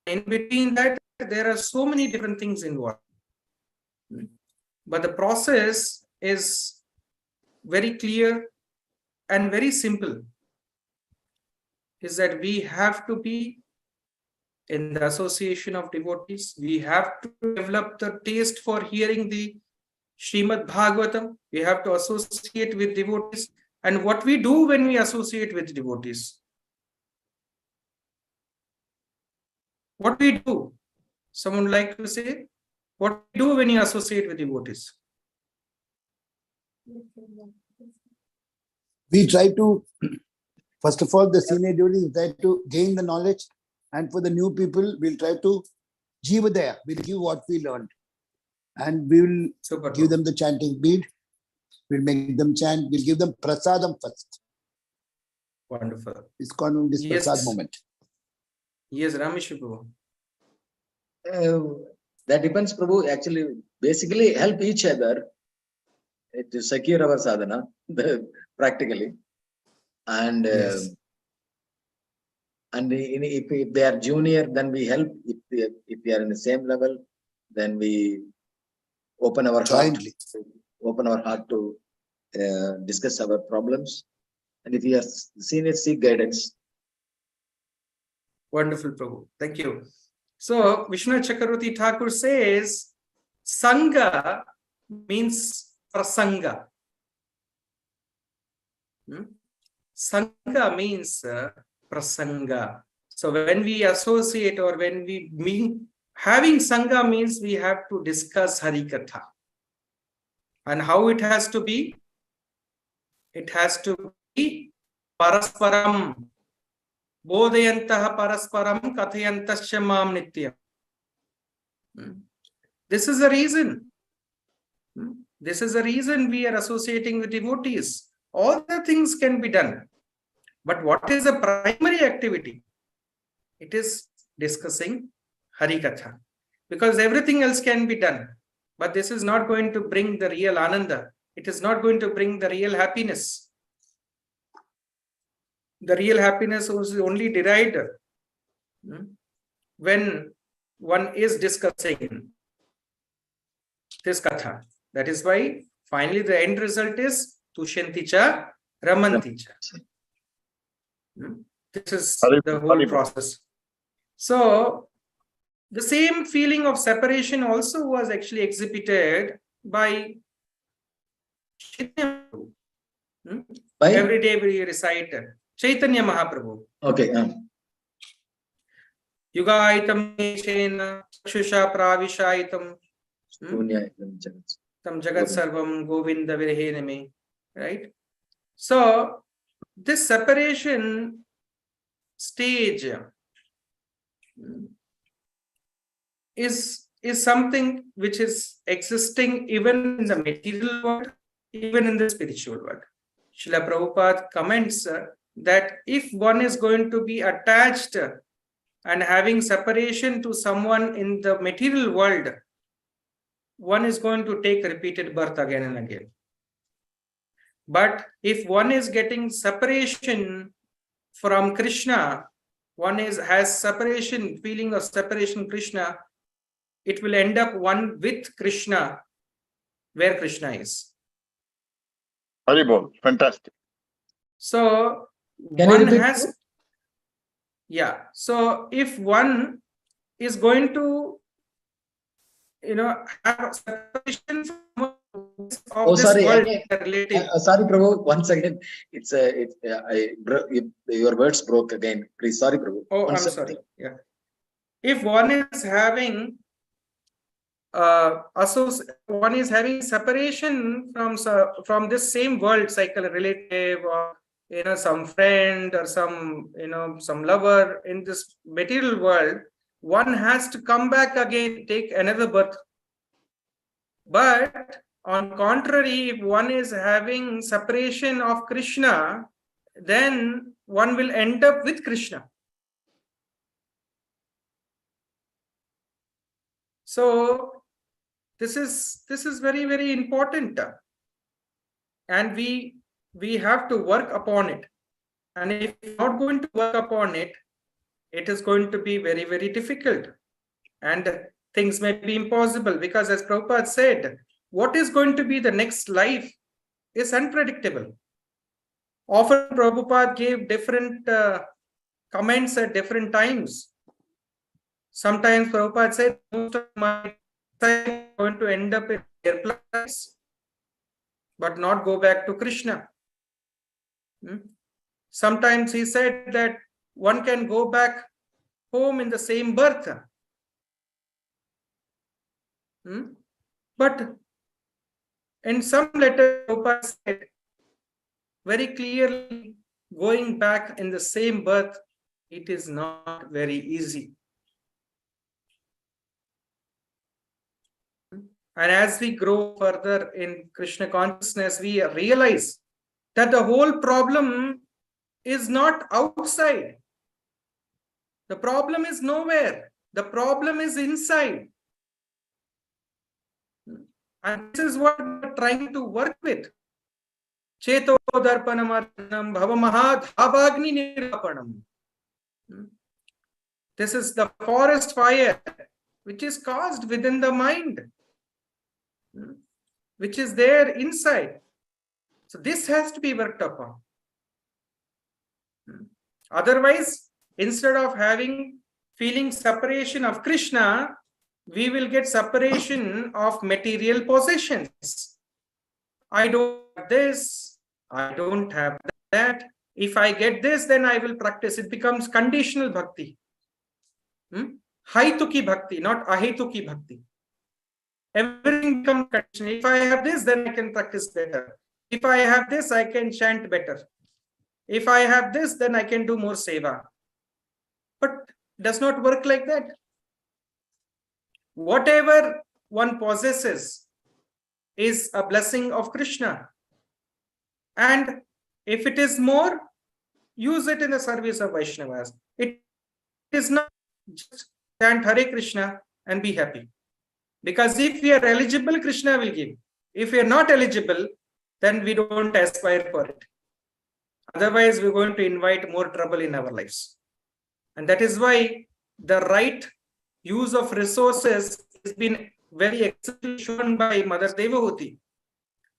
In between that, there are so many different things involved. But the process is very clear and very simple. Is that we have to be in the association of devotees. We have to develop the taste for hearing the Srimad Bhagavatam. We have to associate with devotees. And what we do when we associate with devotees? What we do? Someone would like to say? What we do when you associate with devotees? We try to, first of all, the senior devotees try to gain the knowledge, and for the new people, we'll try to Jivadaya. We'll give what we learned, and we will give them the chanting bead. We'll make them chant. We'll give them prasadam first. Wonderful. It's called this prasad moment. Yes, Rameswar Prabhu. That depends, Prabhu. Actually, basically help each other to secure our sadhana, practically. And Yes. and if they are junior, then we help. If they are in the same level, then we open our Jointly. heart to discuss our problems. And if we are senior, seek guidance. Wonderful, Prabhu. Thank you. So, Vishnu Chakravarti Thakur says, Sangha means prasanga. Sangha means prasanga. So, when we associate or when we mean, having Sangha means we have to discuss Harikatha. And how it has to be? It has to be parasparam. Bodhayantaha parasparam kathayantasya mam nityam. This is the reason. This is the reason we are associating with devotees. All the things can be done. But what is the primary activity? It is discussing Harikatha. Because everything else can be done. But this is not going to bring the real Ananda. It is not going to bring the real happiness. The real happiness is only derived when one is discussing this katha. That is why finally the end result is Tushyanti cha Ramanti cha. This is the whole process. So the same feeling of separation also was actually exhibited by Chaitanya Mahaprabhu. Every day we recite Chaitanya Mahaprabhu. Okay. Yugaitam neshena chakshusha pravishaitam tam jagat sarvam govinda virhename. Right? So this separation stage is something which is existing even in the material world, even in the spiritual world. Srila Prabhupada comments that if one is going to be attached and having separation to someone in the material world, one is going to take repeated birth again and again. But if one is getting separation from Krishna, has separation, feeling of separation Krishna, it will end up one with Krishna, where Krishna is. Haribol, fantastic. So Can you one repeat? has, yeah. So if one is going to, have separation from of this sorry, world, again. relative. Sorry, Prabhu. Once again, your words broke again. Please, sorry, Prabhu. Oh, I'm sorry. Yeah. If one is having one is having separation from this same world, cycle, relative, or some friend, or some lover in this material world, one has to come back again, take another birth. But on contrary, if one is having separation of Krishna, then one will end up with Krishna. So this is very, very important, and we have to work upon it. And if we're not going to work upon it, it is going to be very, very difficult, and things may be impossible, because as Prabhupada said, what is going to be the next life is unpredictable. Often Prabhupada gave different comments at different times. Sometimes Prabhupada said, most of my time is going to end up in airplanes, but not go back to Krishna. Sometimes he said that one can go back home in the same birth. But in some letters, Prabhupada said very clearly, going back in the same birth, it is not very easy. And as we grow further in Krishna consciousness, we realize that the whole problem is not outside. The problem is nowhere. The problem is inside. And this is what we're trying to work with. Cheto darpanamartanam bhavamahadhavagni nirapanam. This is the forest fire which is caused within the mind, which is there inside. So this has to be worked upon. Otherwise, instead of feeling separation of Krishna, we will get separation of material possessions. I don't have this, I don't have that. If I get this, then I will practice. It becomes conditional bhakti. Haituki bhakti, not ahetuki bhakti. Everything becomes conditional. If I have this, then I can practice better. If I have this, I can chant better. If I have this, then I can do more seva. But it does not work like that. Whatever one possesses is a blessing of Krishna. And if it is more, use it in the service of Vaishnavas. It is not just chant Hare Krishna and be happy. Because if we are eligible, Krishna will give. If we are not eligible, then we don't aspire for it. Otherwise, we're going to invite more trouble in our lives. And that is why the right use of resources has been very excellently shown by Mother Devahuti.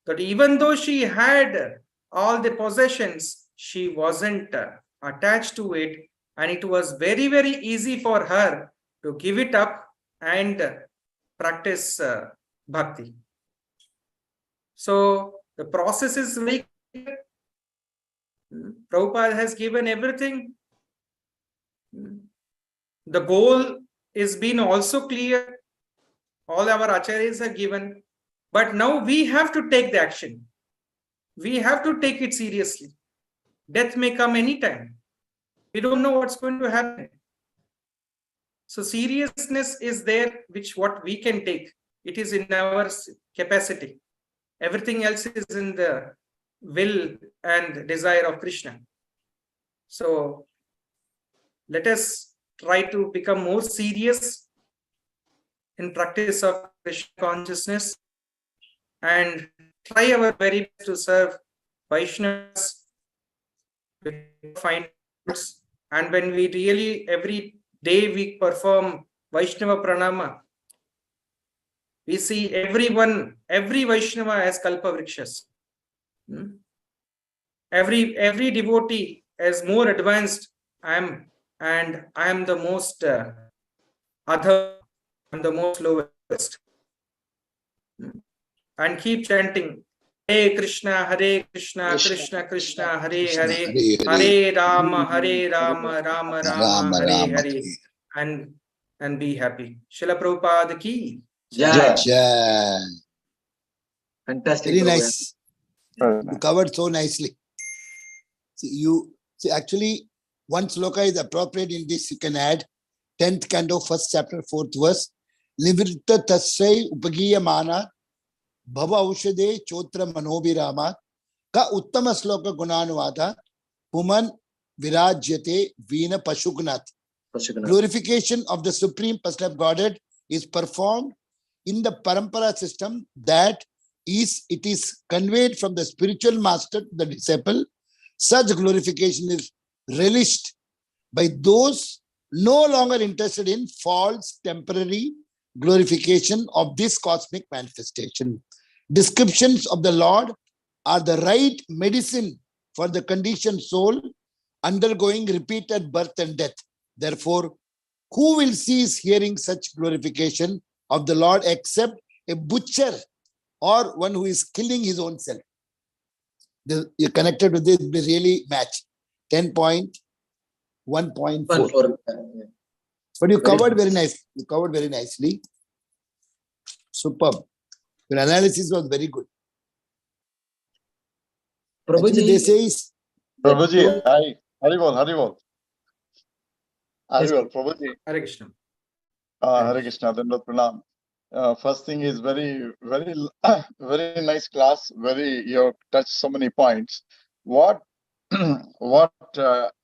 That even though she had all the possessions, she wasn't attached to it. And it was very, very easy for her to give it up and practice bhakti. So the process is very clear. Prabhupada has given everything. The goal is been also clear. All our acharyas are given. But now we have to take the action. We have to take it seriously. Death may come anytime. We don't know what's going to happen. So seriousness is there, which what we can take. It is in our capacity. Everything else is in the will and desire of Krishna. So let us try to become more serious in practice of Krishna consciousness and try our very best to serve Vaishnavas with fine words. And when we really every day we perform Vaishnava Pranama, we see every Vaishnava as Kalpavrikshas. Every devotee is more advanced. I am the most other, I'm the most lowest. And keep chanting Hare Krishna, Krishna Krishna, Hare Hare, Hare Rama, Rama Rama, Hare Hare, and be happy. Srila Prabhupada ki. Jai. Jai. Fantastic. Very program. nice. Very You nice. covered so nicely. See, actually, one sloka is appropriate in this. You can add 10th canto, 1st chapter, 4th verse. Nivritta tasai upagiya mana bhava aushade chotra manobirama ka uttama sloka gunanuvada puman virajyate veena pashugnat. Pashugana. Glorification of the Supreme Personal of Godhead is performed in the parampara system, that is, it is conveyed from the spiritual master to the disciple. Such glorification is relished by those no longer interested in false temporary glorification of this cosmic manifestation. Descriptions of the Lord are the right medicine for the conditioned soul undergoing repeated birth and death. Therefore, who will cease hearing such glorification of the Lord except a butcher or one who is killing his own self? You're connected with this, they really match. 10.1.4. But you covered very nicely. You covered very nicely. Superb. Your analysis was very good. Actually, they say is Prabhuji, Haribol. Yes. Haribol, Prabhuji. Hare Krishna. Hare Krishna, Dandavat Pranam. First thing is very nice class. You have touched so many points. What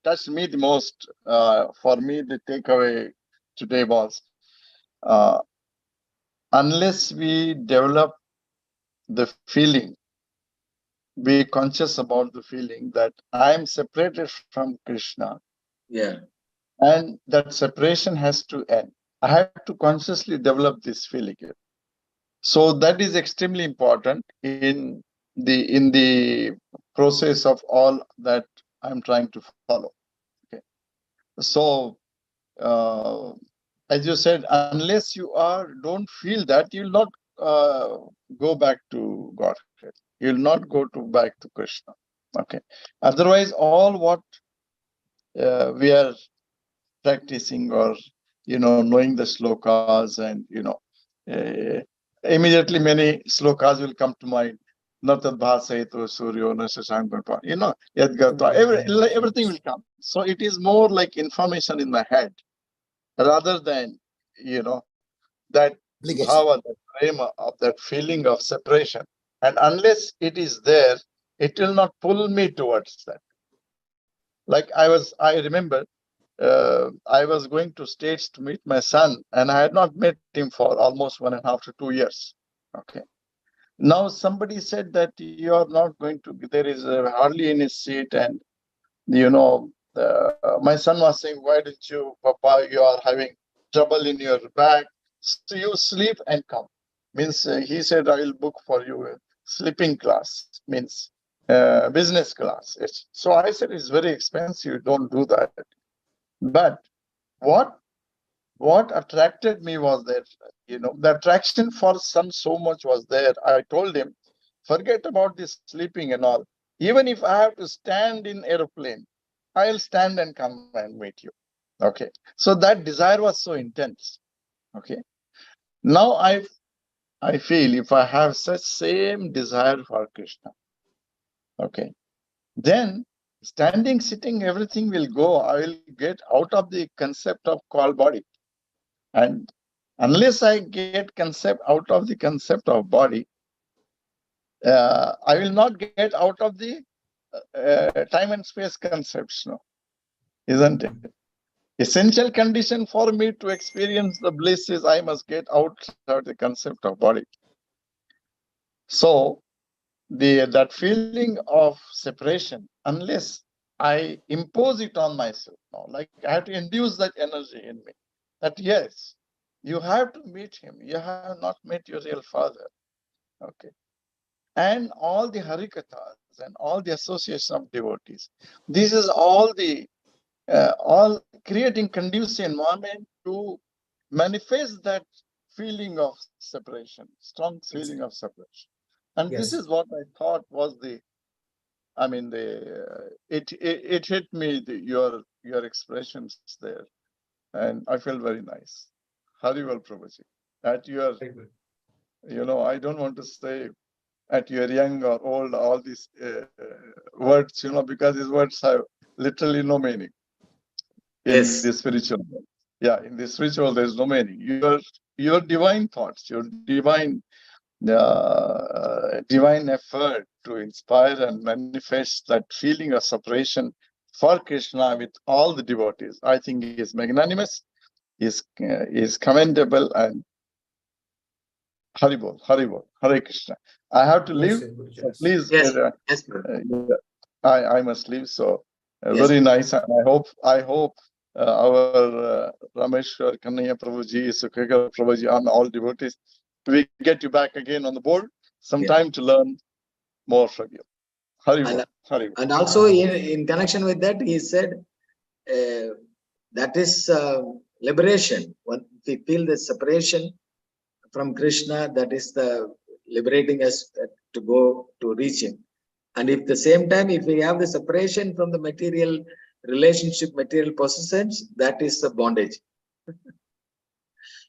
touched me the most, for me, the takeaway today was, unless we develop the feeling, be conscious about the feeling that I am separated from Krishna, Yeah. and that separation has to end. I have to consciously develop this feeling. So that is extremely important in the process of all that I'm trying to follow. Okay. So as you said, unless you don't feel that, you'll not go back to Godhead. You'll not go back to Krishna. Okay. Otherwise, all what we are practicing, or knowing the slokas, and immediately many slokas will come to mind. Natad bhasaito suryo nasasangpa. Yadgata. Everything will come. So it is more like information in my head, rather than that bhava, that prema, of that feeling of separation. And unless it is there, it will not pull me towards that. Like I remember I was going to States to meet my son, and I had not met him for almost 1.5 to 2 years. Okay. Now somebody said that you are not going to, there is hardly any seat, and my son was saying, why did you, Papa, you are having trouble in your bag. So you sleep and come. Means he said, I will book for you a sleeping class, means business class. So I said, it's very expensive. Don't do that. But what attracted me was that, the attraction for son so much was there. I told him, forget about this sleeping and all. Even if I have to stand in aeroplane, I'll stand and come and meet you. Okay. So that desire was so intense. Okay. Now I feel if I have such same desire for Krishna, okay, then standing, sitting, everything will go. I will get out of the concept of called body. And unless I get concept out of the concept of body, I will not get out of the time and space concepts, no, isn't it? Essential condition for me to experience the bliss is I must get out of the concept of body. So that feeling of separation, unless I impose it on myself, no, like I have to induce that energy in me, that yes, you have to meet him. You have not met your real father. Okay. And all the harikathas and all the association of devotees. This is all creating conducive environment to manifest that feeling of separation, strong feeling of separation. And this Yes. is what I thought was it hit me, your expressions there, and I felt very nice. Harival Prabhuji, at your, Very good. I don't want to say at your young or old, all these words, because these words have literally no meaning in Yes. the spiritual world. Yeah, in the spiritual, there's no meaning. Your divine thoughts, your divine effort to inspire and manifest that feeling of separation for Krishna with all the devotees, I think is magnanimous, is commendable, and Haribol, Hare Krishna. I have to leave, Worship Guru so Janas. please, Yes. Yes, Prabhu. I must leave. So Yes. very nice, and I hope our Rameswar, Kanai Prabhuji, Sukhega Prabhuji, and all devotees, we get you back again on the board sometime to learn more from you. Haribol, Haribol. And also in connection with that, he said that is liberation. When we feel the separation from Krishna, that is the liberating us to go to reach him. And if the same time, if we have the separation from the material relationship, material possessions, that is the bondage.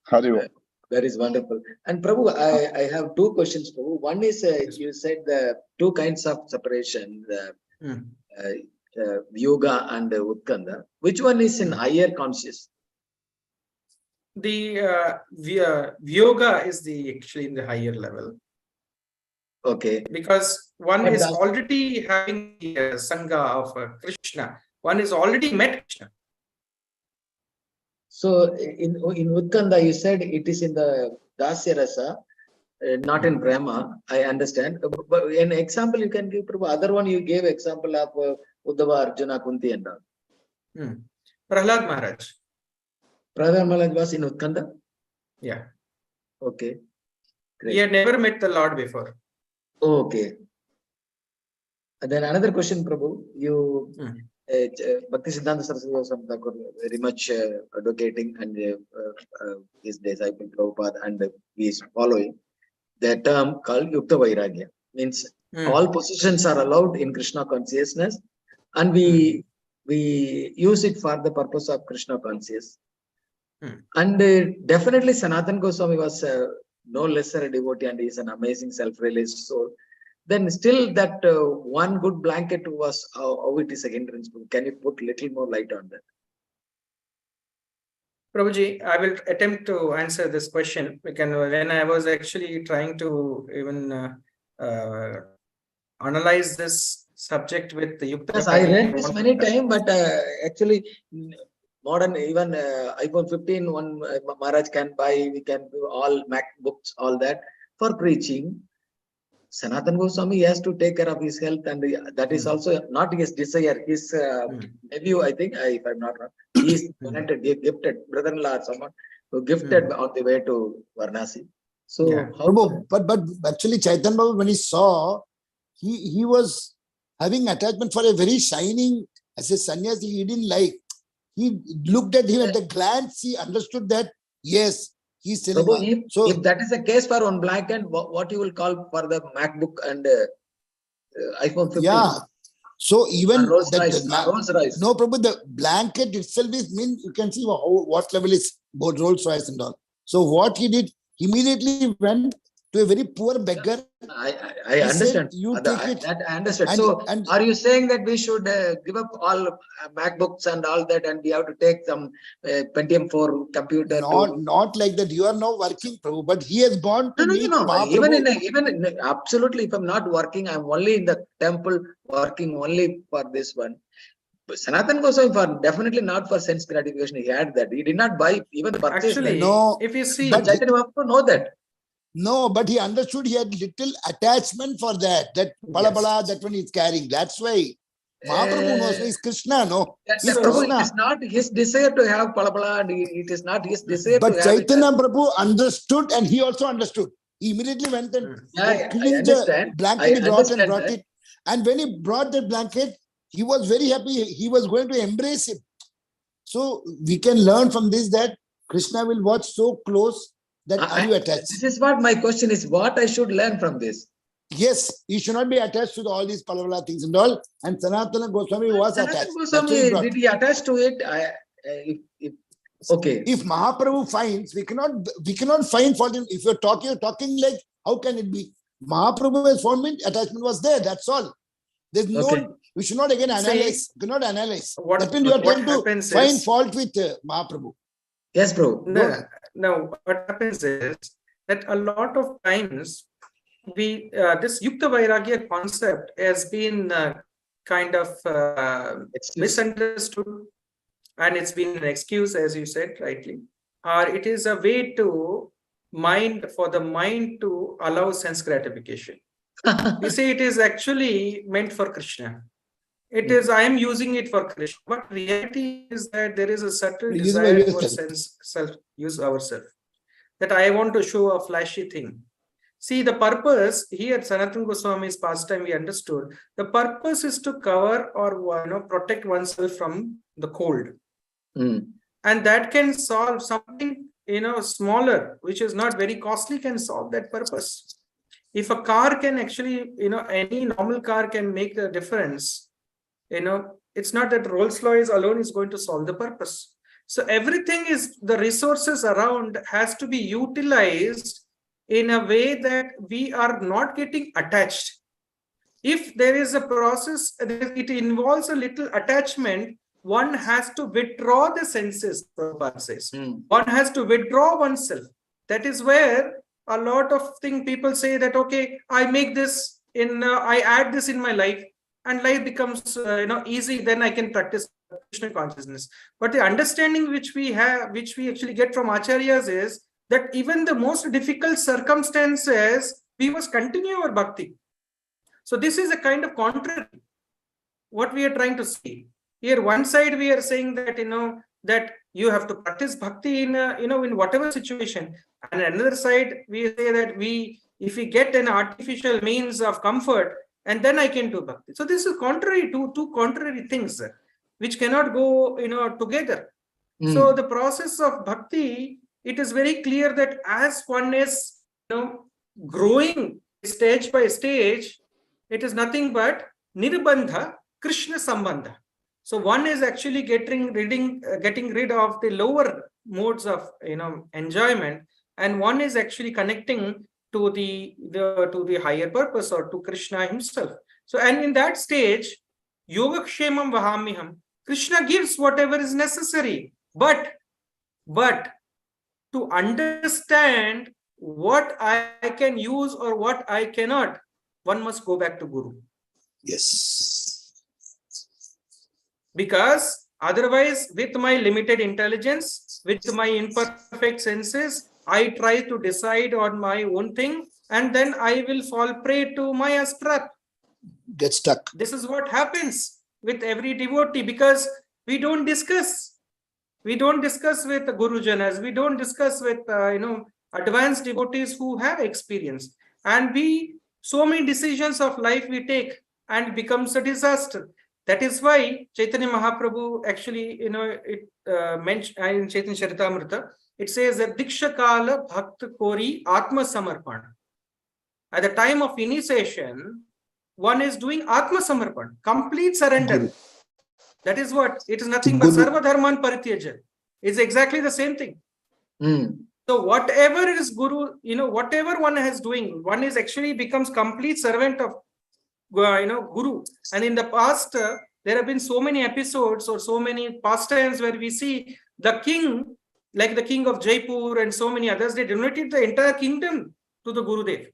Haribol. That is wonderful. And Prabhu, I have two questions, Prabhu. One is you said the two kinds of separation, the yoga and utkanda. Which one is in higher conscious? The yoga is actually in the higher level. Okay. Because one But is that's- already having the Sangha of Krishna. One is already met Krishna. So in utkanda, you said it is in the dasya rasa, not in prema. I understand. But an example you can give, Prabhu. Other one you gave example of Uddhava, Arjuna, Kunti, and all. Prahlad Maharaj. Prahlad Maharaj was in utkanda. Yeah. Okay. Great. He had never met the Lord before. Okay. And then another question, Prabhu. You Bhakti Siddhanta Saraswati Goswami Thakur very much advocating, and his disciple Prabhupada, and he is following the term called Yukta Vairagya. Means all positions are allowed in Krishna consciousness, and we use it for the purpose of Krishna consciousness. And definitely Sanatana Goswami was no lesser a devotee, and he is an amazing self-realized soul. Then still that one good blanket was how it is a hindrance. Can you put little more light on that? Prabhuji, I will attempt to answer this question. When I was actually trying to even analyze this subject with the Yukta. Yes, I read want this to many touch. times, but actually, modern even iPhone 15, one Maharaj can buy. We can do all MacBooks, all that for preaching. Sanatan Goswami has to take care of his health, and that is also not his desire. His nephew, I think, if I'm not wrong, he is donated, he gifted brother-in-law or someone who gifted on the way to Varanasi. So Yeah. how? Prabhu, but actually Chaitanya Babu, when he saw, he was having attachment for a very shining, as a sannyasi, he didn't like. He looked at him at a glance, he understood that, yes, he's telling. Prabhu, So if that is the case for one black and what you will call for the MacBook and iPhone 15? yeah. So even Rolls that Royce, Rolls Royce. no, Prabhu, the blanket itself is mean, you can see what level is about Rolls Royce and all. So what he did, immediately went to a very poor beggar. I He understand. said, you take it. That I understand. And- So, and- are you saying that we should give up all MacBooks and all that, and we have to take some Pentium 4 computer? Not like that. You are now working, Prabhu, but he has gone to meet No. Mahaprabhu. Even in absolutely, if I'm not working, I'm only in the temple working only for this one. But Sanatan Goswami for definitely not for sense gratification. He had that. He did not buy even the purchase. Actually, No, if you see, but Chaitanya Mahaprabhu know that. No, but he understood he had little attachment for that. That Palapala, that one he's carrying. That's why Mahaprabhu knows he's Krishna, no? That's He's the Prabhu. It Krishna. is not his desire to have Palapala, and it is not his desire But to have it. Chaitanya Prabhu understood, and he also understood. He immediately went and I cleaned the understand. blanket he brought and understand brought that. it. And when he brought that blanket, he was very happy. He was going to embrace him. So we can learn from this that Krishna will watch so close that are you attached? This is what my question is. What I should learn from this? Yes, he should not be attached to all these Palavala things and all. And Sanatana Goswami was Sanatana attached. That's Goswami, what he brought. did he attach to it? Okay. If Mahaprabhu finds, we cannot find fault in. If you're talking like, how can it be? Mahaprabhu has found me, attachment was there. That's all. There's no. Okay. We should not again analyze. See, Cannot analyze. what- That means you are what trying to happens find is- fault with Mahaprabhu. Yes, bro. No, what happens is that a lot of times we this Yukta Vairagya concept has been kind of misunderstood, and it's been an excuse, as you said rightly, or it is a way to for the mind to allow sense gratification. We say it is actually meant for Krishna. It is, I am using it for Krishna, but reality is that there is a subtle Use by desire for yourself. use ourselves. That I want to show a flashy thing. See, the purpose here, Sanatana Goswami's pastime, we understood. The purpose is to cover or protect oneself from the cold, and that can solve something smaller, which is not very costly, can solve that purpose. If a car can actually, any normal car can make a difference. It's not that Rolls-Royce alone is going to solve the purpose. So everything is, the resources around has to be utilized in a way that we are not getting attached. If there is a process, it involves a little attachment, one has to withdraw the senses, Prabhupada says. One has to withdraw oneself. That is where a lot of people say that, okay, I make this I add this in my life, and life becomes easy, then I can practice Krishna consciousness. But the understanding which we have, which we actually get from acharyas, is that even the most difficult circumstances, we must continue our bhakti. So this is a kind of contrary what we are trying to see here. One side we are saying that that you have to practice bhakti in in whatever situation, and another side we say that if we get an artificial means of comfort, and then I can do bhakti. So this is contrary to two contrary things which cannot go together. So the process of bhakti, it is very clear that as one is growing stage by stage, it is nothing but nirbandha Krishna sambandha. So one is actually getting rid of the lower modes of enjoyment, and one is actually connecting to the higher purpose, or to Krishna himself. So, and in that stage, yogakshemam vahamiham, Krishna gives whatever is necessary, but to understand what I can use or what I cannot, one must go back to Guru. Yes. Because otherwise, with my limited intelligence, with my imperfect senses, I try to decide on my own thing, and then I will fall prey to Maya's trap. Get stuck. This is what happens with every devotee, because we don't discuss. We don't discuss with Gurujanas. We don't discuss with advanced devotees who have experience, and so many decisions of life we take, and it becomes a disaster. That is why Chaitanya Mahaprabhu actually, it mentioned in Chaitanya Charitamrita, it says that Diksha Kala Bhakt Kori Atma Samarpan. At the time of initiation, one is doing Atma Samarpan, complete surrender. Guru. That is what it is, nothing To but Guru. Sarva Dharman Parityaja. It's exactly the same thing. Mm. So whatever is Guru, whatever one is doing, one is actually becomes complete servant of Guru. And in the past, there have been so many episodes or so many pastimes where we see the king, like the king of Jaipur and so many others, they donated the entire kingdom to the Gurudev.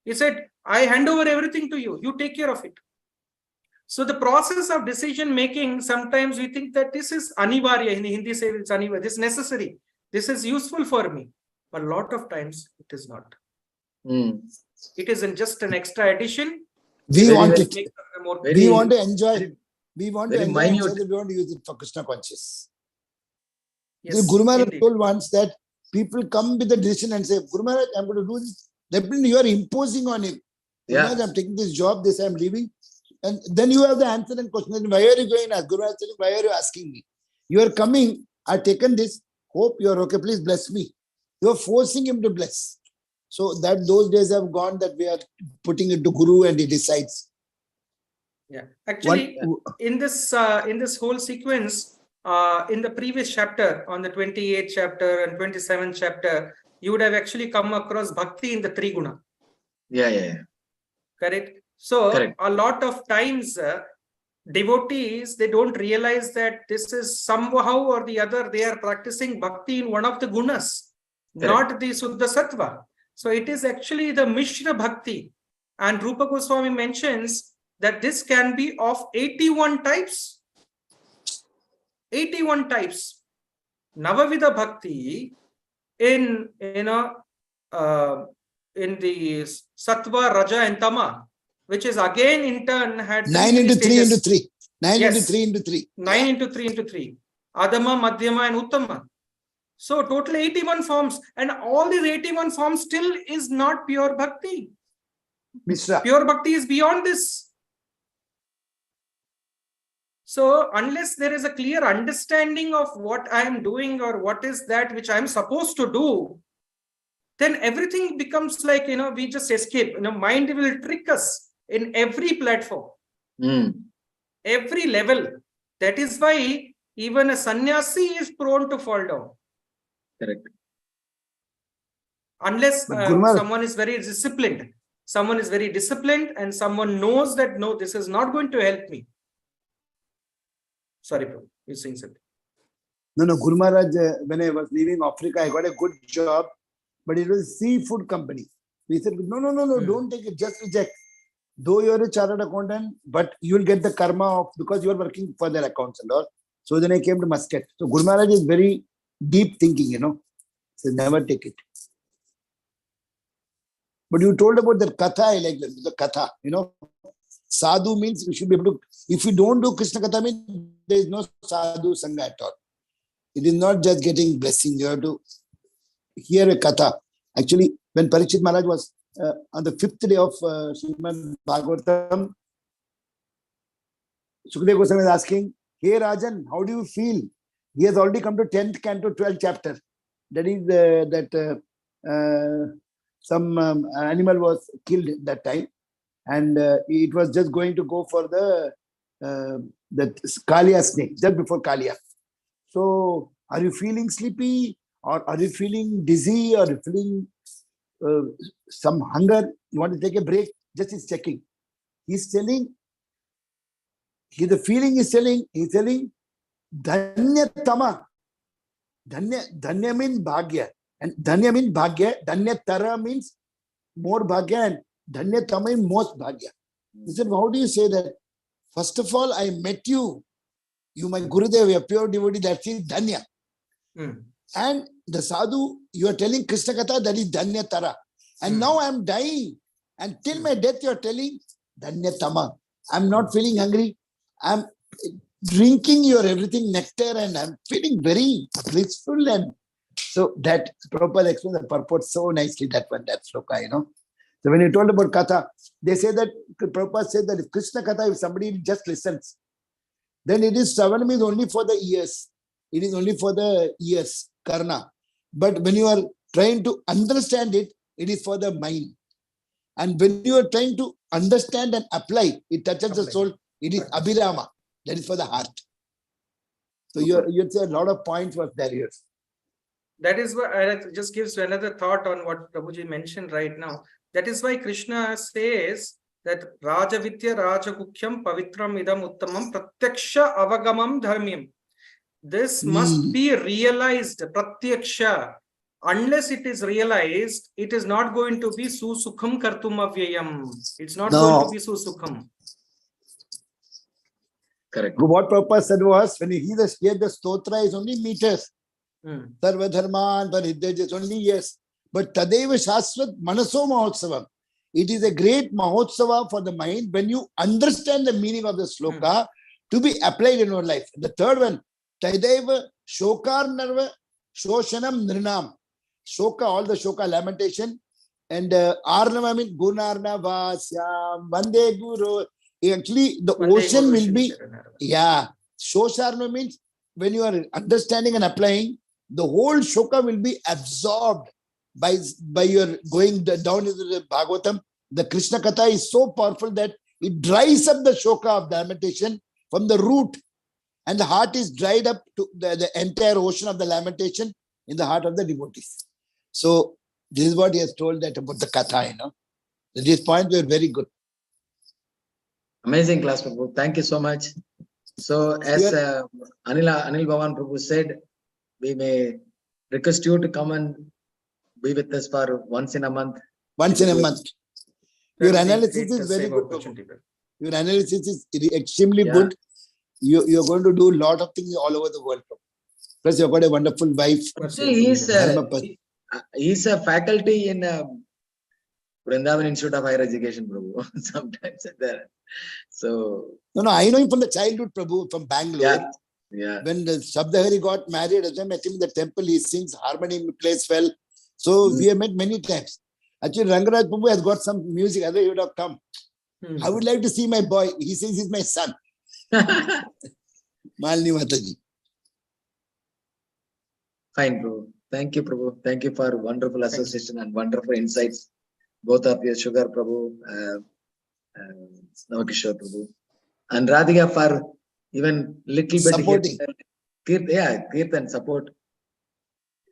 He said, I hand over everything to you. You take care of it. So the process of decision making, sometimes we think that this is anivarya. In Hindi say it's anivarya. This is necessary. This is useful for me. But a lot of times it is not. Mm. It isn't just an extra addition. We Very want well. it. More We want to enjoy. very- We want to very enjoy and minute. so that we want to use it for Krishna conscious. Yes, Guru Maharaj indeed. told once that people come with a decision and say, Guru Maharaj, I'm going to do this. Definitely you are imposing on him. Guru Yeah. Maharaj, I'm taking this job, this I'm leaving. And then you have the answer and question. Then why are you going? Guru Maharaj said, why are you asking me? You are coming. I've taken this. Hope you are okay. Please bless me. You are forcing him to bless. So that those days have gone, that we are putting it to Guru and he decides. Yeah, actually, One, in this whole sequence, in the previous chapter, on the 28th chapter and 27th chapter, you would have actually come across bhakti in the three guna. Yeah. Correct. So Correct. a lot of times, devotees, they don't realize that this is somehow or the other they are practicing bhakti in one of the gunas, not the Suddha Sattva. So it is actually the Mishra Bhakti. And Rupa Goswami mentions that this can be of 81 types. 81 types. Navavidha Bhakti in the Sattva, Raja and Tama, which is again in turn had 9 into 3 stages. into 3. 9 Yes. into 3 into 3. 9 into 3 into 3. Adama, Madhyama and Uttama. So total 81 forms, and all these 81 forms still is not pure bhakti. Mishra. Pure bhakti is beyond this. So unless there is a clear understanding of what I am doing or what is that which I am supposed to do, then everything becomes like, we just escape. Mind will trick us in every platform, every level. That is why even a sannyasi is prone to fall down. Correct. Unless But Guru Maharaj- someone is very disciplined. Someone is very disciplined and someone knows that, no, this is not going to help me. Sorry, Prabhu, you're saying something. No, Guru Maharaj, when I was leaving Africa, I got a good job, but it was a seafood company. We said, no, don't take it, just reject. Though you are a chartered accountant, but you will get the karma of, because you are working for their accounts and all. So then I came to Muscat. So Guru Maharaj is very deep thinking, So never take it. But you told about that katha, I like that, the katha, Sadhu means you should be able to, if you don't do Krishna katha, means there is no sadhu sangha at all. It is not just getting blessing. You have to hear a katha. Actually, when Parikshit Maharaj was on the 5th day of Srimad Bhagavatam, Sukadeva Goswami is asking, hey Rajan, how do you feel? He has already come to 10th canto, 12th chapter. That is some animal was killed that time. And it was just going to go for the Kalia snake, just before Kalia. So, are you feeling sleepy? Or are you feeling dizzy? Or are you feeling some hunger? You want to take a break? Just he's checking. He's telling, the feeling is telling, he's telling, Dhanya Tama. Dhanya means Bhagya. And Dhanya means Bhagya. Dhanya Tara means more Bhagya. And Dhanya Tama means most Bhagya. He said, how do you say that? First of all, I met you You, my Gurudev, you are pure devotee, that is Dhanya. Mm. And the sadhu, you are telling Krishna Katha, that is Dhanya Tara. And now I am dying. And till my death, you are telling Dhanya Tama. I'm not feeling hungry. I'm drinking your everything nectar and I'm feeling very blissful. And so that Prabhupada explained the purport so nicely, that one, that sloka, you know. So when you told about Katha, they say that Prabhupada said that if Krishna Katha, if somebody just listens, then it is Shravanam is only for the ears. It is only for the ears, Karna. But when you are trying to understand it, it is for the mind. And when you are trying to understand and apply, it touches the soul, it is Abhirama. That is for the heart. So you'd say a lot of points were there here. That is why it just gives another thought on what Prabhuji mentioned right now. That is why Krishna says that Rajavitya Rajagukyam Pavitram Idam Uttamam Pratyaksha Avagamam Dharmyam. This must be realized, Pratyaksha. Unless it is realized, it is not going to be Susukham Kartum Avyayam. It's not going to be Susukham. Correct. What Prabhupada said was, when you hear the stotra is only meters. Sarva Dharman, Paridhya is only yes. But Tadeva Shasvat Manaso Mahotsavam. It is a great Mahotsava for the mind when you understand the meaning of the sloka to be applied in your life. The third one, Tadeva Shokar Narva Shoshanam Nirnam. Shoka, all the Shoka, lamentation. And Arnava means Gunarnava Syam, Vande Guru. Actually, the ocean will be, Shosharna means when you are understanding and applying, the whole Shoka will be absorbed by your going down into the Bhagavatam. The Krishna Katha is so powerful that it dries up the Shoka of the lamentation from the root. And the heart is dried up to the entire ocean of the lamentation in the heart of the devotees. So this is what he has told that about the Katha, you know. These points were very good. Amazing class, Prabhu. Thank you so much. So as Anil Bhavan Prabhu said, we may request you to come and be with us for once in a month. Once in a month. Your analysis is very good. Your analysis is extremely good. You're going to do a lot of things all over the world. Plus, you've got a wonderful wife. See, he's a faculty in Vrindavan Institute of Higher Education, Prabhu. Sometimes there. So no, I know him from the childhood, Prabhu, from Bangalore. Yeah. When the Shabdahari got married, as I met him in the temple, he sings harmony, plays well. So we have met many times. Actually, Rangaraj Prabhu has got some music, otherwise he would have come. I would like to see my boy. He says he's my son. Malini Mataji. Fine, Prabhu. Thank you, Prabhu. Thank you for wonderful association and wonderful insights. Both of you, Sugar Prabhu, Navakishore Prabhu, and Radhika for even little bit supporting. Kirtan support.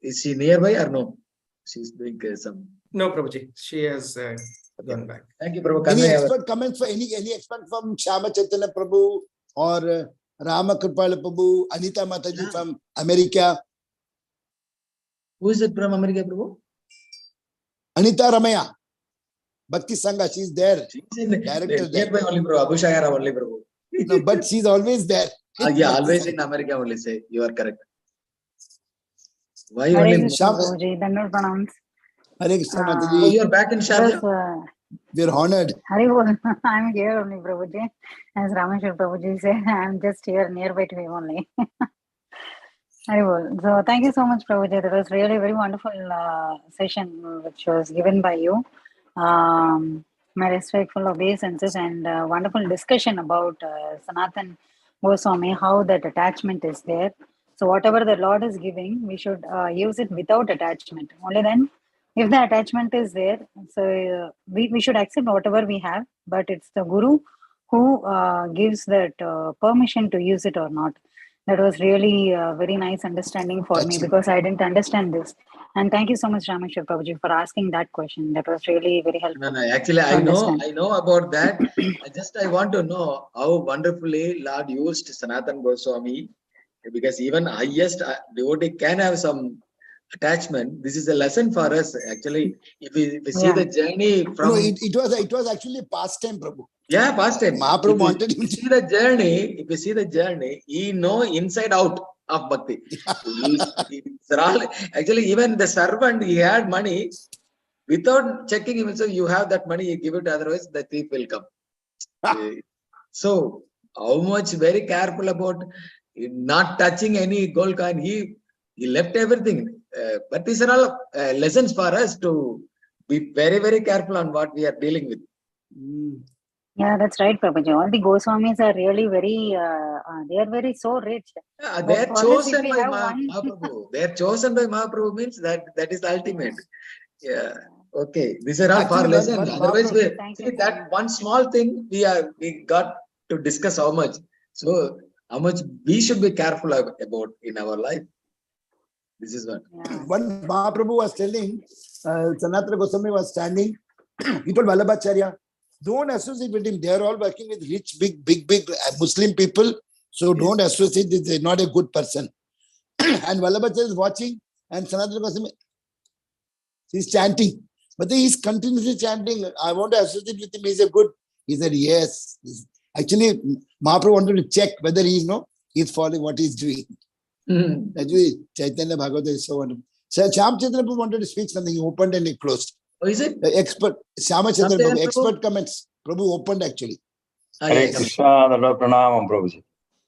Is she nearby or no? She's doing some. No, Prabhuji. She has gone back. Thank you, Prabhu. Any expert comments for any expert from Shama Chaitanya Prabhu or Rama Kripala Prabhu, Anita Mataji from America? Who is it from America, Prabhu? Anita Ramaya. Bhakti Sangha, she's there. She's in director nearby only, Prabhu. Abhushayara only, Prabhu. No, but she's always there. Always in America only, say. You are correct. Why Hare only? Krishna, Prabhuji. Dandal pranams. Hare Krishna Oh, Mataji. you are back in Sharjah? We are honored. Hare I'm here only, Prabhuji. As Rameswar Prabhuji said, I'm just here nearby to him only. Hare So thank you so much, Prabhuji. That was really a very wonderful session which was given by you. My respectful obeisances and wonderful discussion about Sanatan Goswami, how that attachment is there. So whatever the Lord is giving, we should use it without attachment. Only then, if the attachment is there, so we should accept whatever we have, but it's the Guru who gives that permission to use it or not. That was really a very nice understanding for me because I didn't understand this. And thank you so much, Rameswar Prabhuji, for asking that question. That was really very helpful. No, actually, I know about that. I want to know how wonderfully Lord used Sanatan Goswami, because even highest devotee can have some attachment. This is a lesson for us. Actually, if we see Yeah. the journey No, from it was actually a pastime, Prabhu. past time. Mahaprabhu If wanted you him to. see the journey, if you see the journey, he know inside out of bhakti. It's all, actually, even the servant, he had money. Without checking himself, you have that money, you give it, otherwise the thief will come. So, how much very careful about not touching any gold coin. He left everything. But these are all lessons for us to be very, very careful on what we are dealing with. Yeah, that's right, Prabhuji. All the Goswamis are really very, they are very so rich. They are for us, if chosen we by have one- Mahaprabhu. They are chosen by Mahaprabhu means that is the ultimate. Yeah. Okay. These are all for Actually, lessons. one Otherwise, Mahaprabhu- Thank see you. that one small thing we got to discuss how much. So how much we should be careful about in our life. This is what. Yeah. One Mahaprabhu was telling, Sanatana Goswami was standing, he told Vallabhacharya, don't associate with him. They are all working with rich, big Muslim people. So don't associate with, they're not a good person. And Vallabhacharya is watching, and Sanatana Goswami, he's chanting. But then he's continuously chanting, I want to associate with him, he's a good. He said, yes. Actually, Mahaprabhu wanted to check whether he's following what he's doing. Actually, Chaitanya Bhagavata is so wonderful. So Shyam Chandra Prabhu wanted to speak something. He opened and he closed. Oh, is it? The expert, Shyama Chandra Something, Prabhu, Prabhu? expert comments. Prabhu opened actually. Hare Yes. Krishna, Danda Pranamam, Prabhuji.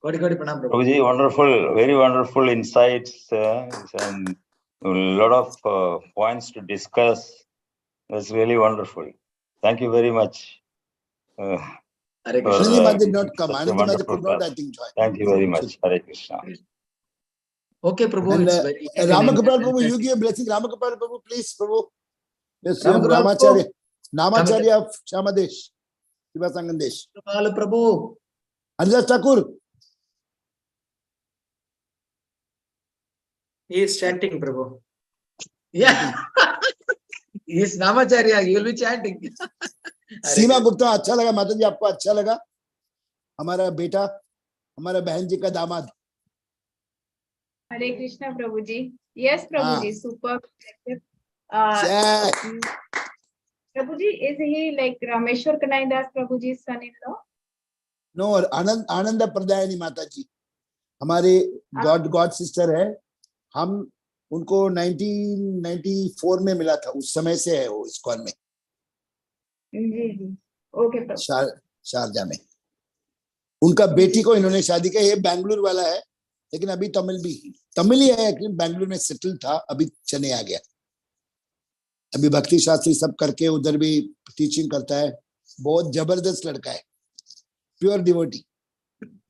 Kodi Pranam, Prabhu. Prabhuji, wonderful, very wonderful insights and a lot of points to discuss. That's really wonderful. Thank you very much. Hare Anandi Krishna. Math did not come. Such a Anandi Math wonderful could not, class. I think, join. Thank you very much. Hare Krishna. Okay, Prabhu. And It's very. Ramakapal Prabhu, you give a blessing. Ramakapal Prabhu, please, Prabhu. Yes, Ramakapal Ramacharya. Prabhu. Namacharya of Shamadesh. Sivasangandesh. Prabhu. Anjas Thakur. He is chanting, Prabhu. Yeah. He is Namacharya. He will be chanting. सीमा गुप्ता अच्छा लगा माता जी आपको अच्छा लगा हमारा बेटा हमारा बहन जी का दामाद Hare Krishna, Prabhuji. Yes, Prabhuji, super. जय Prabhuji, is he like Rameswar Kanai Das Prabhuji's son-in-law? No Anand Anand प्रदायनी माता जी हमारे गॉड सिस्टर है हम उनको 1994 में मिला था उस समय से है वो इस्कॉन में जी. Okay, Prabhu. शारजा में उनका बेटी को इन्होंने शादी किया ये बेंगलुरु वाला है लेकिन अभी तमिल ही है लेकिन बेंगलुरु में सेटल था अभी चेन्नई आ गया अभी भक्ति शास्त्री सब करके उधर भी टीचिंग करता है बहुत जबरदस्त लड़का है pure devotee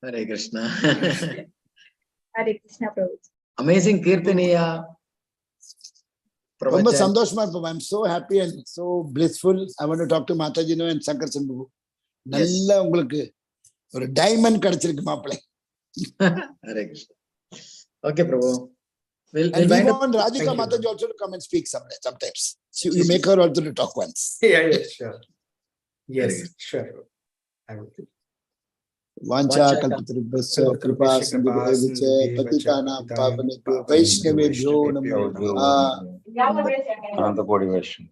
Hare Krishna. Hare Krishna, Prabhu. Amazing Kirtaniya. ரொம்ப சந்தோஷமா இருப்போம் I'm so happy and so blissful I want to talk to Mataji and Shankar Sambhu நல்ல உங்களுக்கு ஒரு டைமண்ட் கிடைச்சிருக்கு மாப்பிள்ளை Hare Krishna. Okay, Prabhu. and we wind up. want Radhika Thank you. Mataji also to come and speak sometimes you make her also to talk once Yeah, sure. Yes, sure. I will. वांछा कल्पतरुभ्यश्च कृपा सिन्धुभ्यश्च पतितानां पावनेभ्यो वैष्णवेभ्यो नमो नमः Ananda Kodi Vaishnava.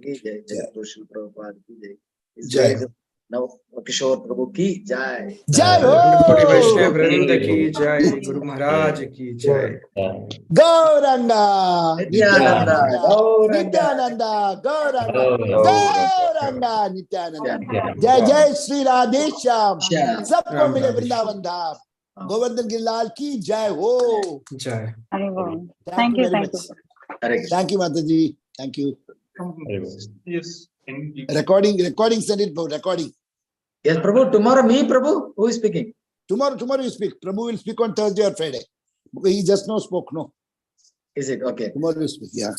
Ki jai, Jai Krishna Prabhupada ki jai. His Jai. grace, now Kishore Prabhu ki jai. जय Kodi हो Vaishnav Vrinda ki jai, Guru Maharaj ki jai. Gauranga Nityananda, Nityananda Gauranga Gauranga Nityananda जय जय Shri Radhe Shyam Shyam. सबको राम मिले राधे वृंदावन धाम गोवर्धन गिरिलाल की जय हो Jai. Hare Bol. Thank you, very thank you. much. Hare Krishna. Thank you Mataji thank you Yes. recording send it recording Yes, Prabhu. Tomorrow, me, Prabhu. Who is speaking? tomorrow you speak Prabhu will speak on Thursday or Friday because he just now spoke no Is it? Okay. tomorrow you speak yeah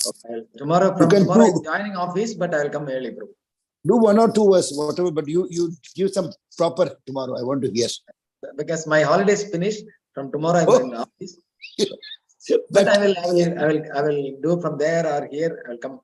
Tomorrow, You from can tomorrow, do- I'm joining office, but I will come early, Prabhu. do one or two verse whatever but you give some proper tomorrow I want to hear Because my holiday is finished. From tomorrow, I'm in office. But but I will do from there or here. I will come